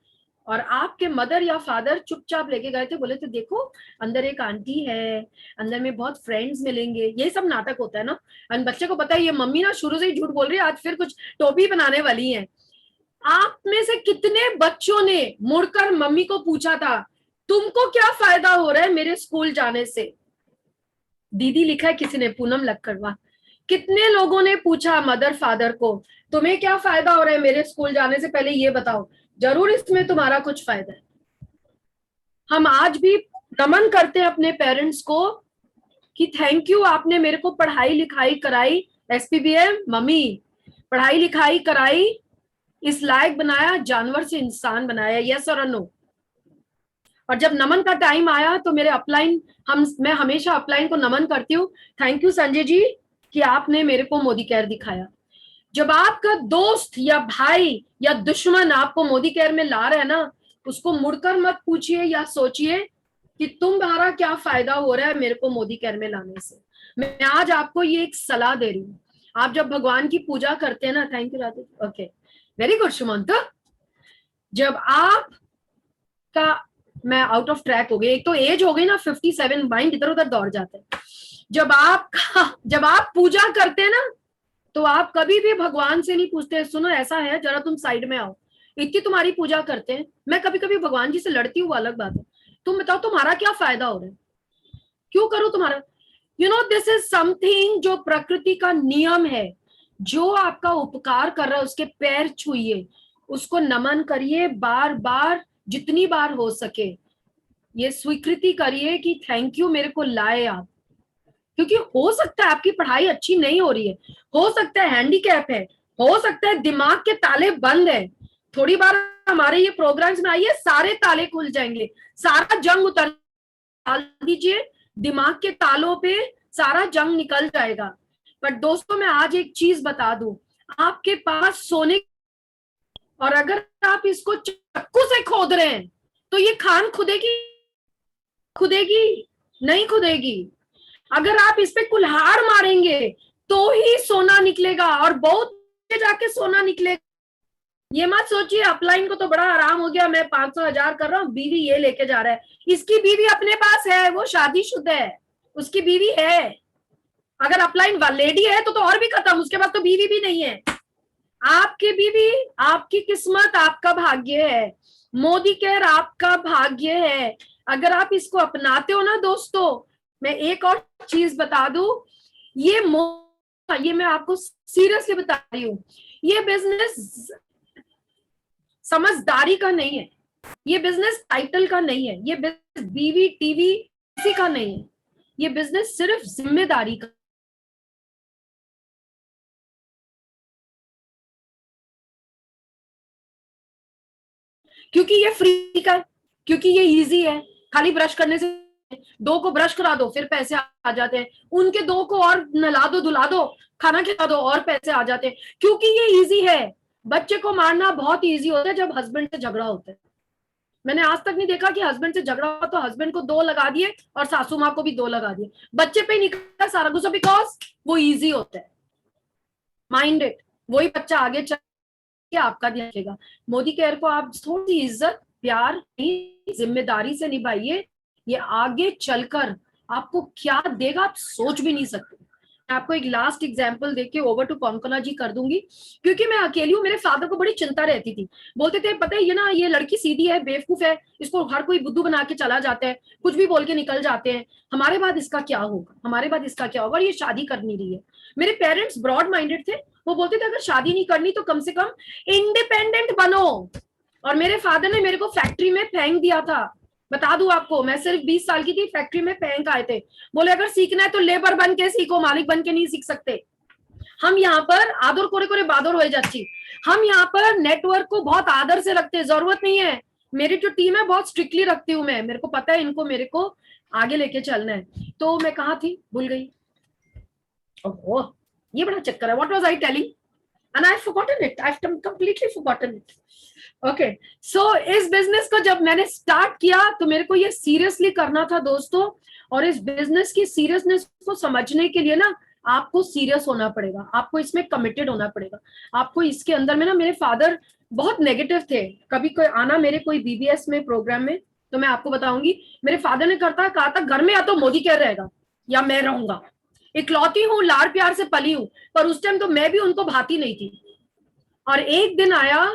और आपके मदर या फादर चुपचाप लेके गए थे, बोले थे देखो अंदर एक आंटी है, अंदर में बहुत फ्रेंड्स मिलेंगे। ये सब नाटक होता है ना, और बच्चे को पता है ये मम्मी ना शुरू से ही झूठ बोल रही है, आज फिर कुछ टोपी बनाने वाली है। आप में से कितने बच्चों ने मुड़कर मम्मी को पूछा था तुमको क्या फायदा हो रहा है मेरे स्कूल जाने से? दीदी लिखा है किसी ने, पूनम लक्कड़वा। कितने लोगों ने पूछा मदर फादर को तुम्हें क्या फायदा हो रहा है मेरे स्कूल जाने से, पहले ये बताओ, जरूर इसमें तुम्हारा कुछ फायदा है। हम आज भी नमन करते हैं अपने पेरेंट्स को कि थैंक यू, आपने मेरे को पढ़ाई लिखाई कराई, SPBM मम्मी पढ़ाई लिखाई कराई, इस लायक बनाया, जानवर से इंसान बनाया। यस और नो? और जब नमन का टाइम आया तो मेरे अपलाइन, मैं हमेशा अपलाइन को नमन करती हूँ। थैंक यू संजय जी कि आपने मेरे को मोदी केयर दिखाया। जब आपका दोस्त या भाई या दुश्मन आपको मोदी केयर में ला रहा है ना, उसको मुड़कर मत पूछिए या सोचिए कि तुम्हारा क्या फायदा हो रहा है मेरे को मोदी केयर में लाने से। मैं आज आपको ये एक सलाह दे रही हूँ। आप जब भगवान की पूजा करते हैं ना, thank you Radhe, okay very good Sumant, जब आप का, मैं आउट ऑफ ट्रैक हो गई, एक तो एज हो गई ना 57, माइंड इधर उधर दौड़ जाता है। जब आप पूजा करते हैं ना, तो आप कभी भी भगवान से नहीं पूछते सुनो ऐसा है जरा तुम साइड में आओ, इतनी तुम्हारी पूजा करते हैं। मैं कभी कभी भगवान जी से लड़ती हूँ, अलग बात है। तुम बताओ तुम्हारा क्या फायदा हो रहा है, क्यों करो तुम्हारा? You know this is something जो प्रकृति का नियम है। जो आपका उपकार कर रहा है उसके पैर छूइए, उसको नमन करिए बार बार, जितनी बार हो सके। ये स्वीकृति करिए कि थैंक यू मेरे को लाए आप, क्योंकि हो सकता है आपकी पढ़ाई अच्छी नहीं हो रही है, हो सकता है हैंडीकैप है, हो सकता है दिमाग के ताले बंद है। थोड़ी बार हमारे ये प्रोग्राम्स में आइए, सारे ताले खुल जाएंगे, सारा जंग उतर डाल दीजिए, दिमाग के तालों पे सारा जंग निकल जाएगा। पर दोस्तों मैं आज एक चीज बता दूं, आपके पास सोने, और अगर आप इसको चाकू से खोद रहे हैं तो ये खान खुदेगी नहीं खुदेगी। अगर आप इस पे कुल्हाड़ मारेंगे तो ही सोना निकलेगा, और बहुत जाके सोना निकलेगा। ये मत सोचिए अपलाइन को तो बड़ा आराम हो गया, मैं 500,000 कर रहा हूँ, बीवी ये लेके जा रहा है। इसकी बीवी अपने पास है, वो शादीशुदा है, उसकी बीवी है। अगर अपलाइन लेडी है तो और भी खत्म, उसके बाद तो बीवी भी नहीं है। आपकी बीवी, आपकी किस्मत, आपका भाग्य है। मोदी केयर आपका भाग्य है। अगर आप इसको अपनाते हो ना दोस्तों, मैं एक और चीज बता दूं, ये मैं आपको सीरियसली बता रही हूँ, ये बिजनेस समझदारी का नहीं है, ये बिजनेस टाइटल का नहीं है, ये बिजनेस बीवी टीवी किसी का नहीं है, ये बिजनेस सिर्फ जिम्मेदारी का। क्योंकि ये फ्री का, क्योंकि ये इजी है, खाली ब्रश करने से 2 को ब्रश करा दो फिर पैसे आ जाते हैं, उनके 2 को और नला दो धुला दो खाना खिला दो और पैसे आ जाते हैं, क्योंकि ये इजी है। बच्चे को मारना बहुत इजी होता है जब हस्बैंड से झगड़ा होता है। मैंने आज तक नहीं देखा कि हस्बैंड से झगड़ा हो तो हस्बैंड को 2 लगा दिए और सासू माँ को भी 2 लगा दिए, बच्चे पे निकलता सारा गुस्सा, बिकॉज वो इजी होता है। माइंड इट, वही बच्चा आगे चल के आपका ध्यान रखेगा। मोदी केयर को आप थोड़ी इज्जत प्यार जिम्मेदारी से निभाइए, ये आगे चलकर आपको क्या देगा आप सोच भी नहीं सकते। मैं आपको एक लास्ट एग्जांपल देके ओवर टू कौनकना जी कर दूंगी, क्योंकि मैं अकेली हूँ। मेरे फादर को बड़ी चिंता रहती थी, बोलते थे पता है ये ना, ये लड़की सीधी है, बेवकूफ है, इसको हर कोई बुद्धू बना के चला जाता है, कुछ भी बोल के निकल जाते हैं, हमारे बाद इसका क्या होगा, हमारे बाद इसका क्या होगा, और ये शादी कर नहीं रही है। मेरे पेरेंट्स ब्रॉड माइंडेड थे, वो बोलते थे अगर शादी नहीं करनी तो कम से कम इंडिपेंडेंट बनो। और मेरे फादर ने मेरे को फैक्ट्री में फेंक दिया था, बता दूं आपको, मैं सिर्फ 20 साल की थी, फैक्ट्री में फेंक आए थे, बोले अगर सीखना है तो लेबर बन के सीखो, मालिक बन के नहीं सीख सकते। हम यहाँ पर आदर कोरे कोरे बादर हो जाती, हम यहाँ पर नेटवर्क को बहुत आदर से रखते हैं, जरूरत नहीं है। मेरी जो टीम है बहुत स्ट्रिक्टली रखती हूँ मैं, मेरे को पता है इनको मेरे को आगे लेके चलना है। तो मैं कहाँ थी, भूल गई, ओह, ये बड़ा चक्कर है. What was I telling? And I've forgotten it. I've completely forgotten it. Okay. So इस बिजनेस को जब मैंने स्टार्ट किया तो मेरे को ये सीरियसली करना था दोस्तों. और इस बिजनेस की सीरियसनेस को समझने के लिए ना आपको सीरियस होना पड़ेगा, आपको इसमें कमिटेड होना पड़ेगा. आपको इसके अंदर में ना, मेरे फादर बहुत नेगेटिव थे. कभी कोई आना मेरे कोई बीबीएस में प्रोग्राम में तो मैं आपको बताऊंगी, मेरे फादर ने कहा था घर में या तो मोदी कह रहेगा या मैं रहूंगा. इकलौती हूँ, लाड़ प्यार से पली हूँ, पर उस टाइम तो मैं भी उनको भाती नहीं थी. और एक दिन आया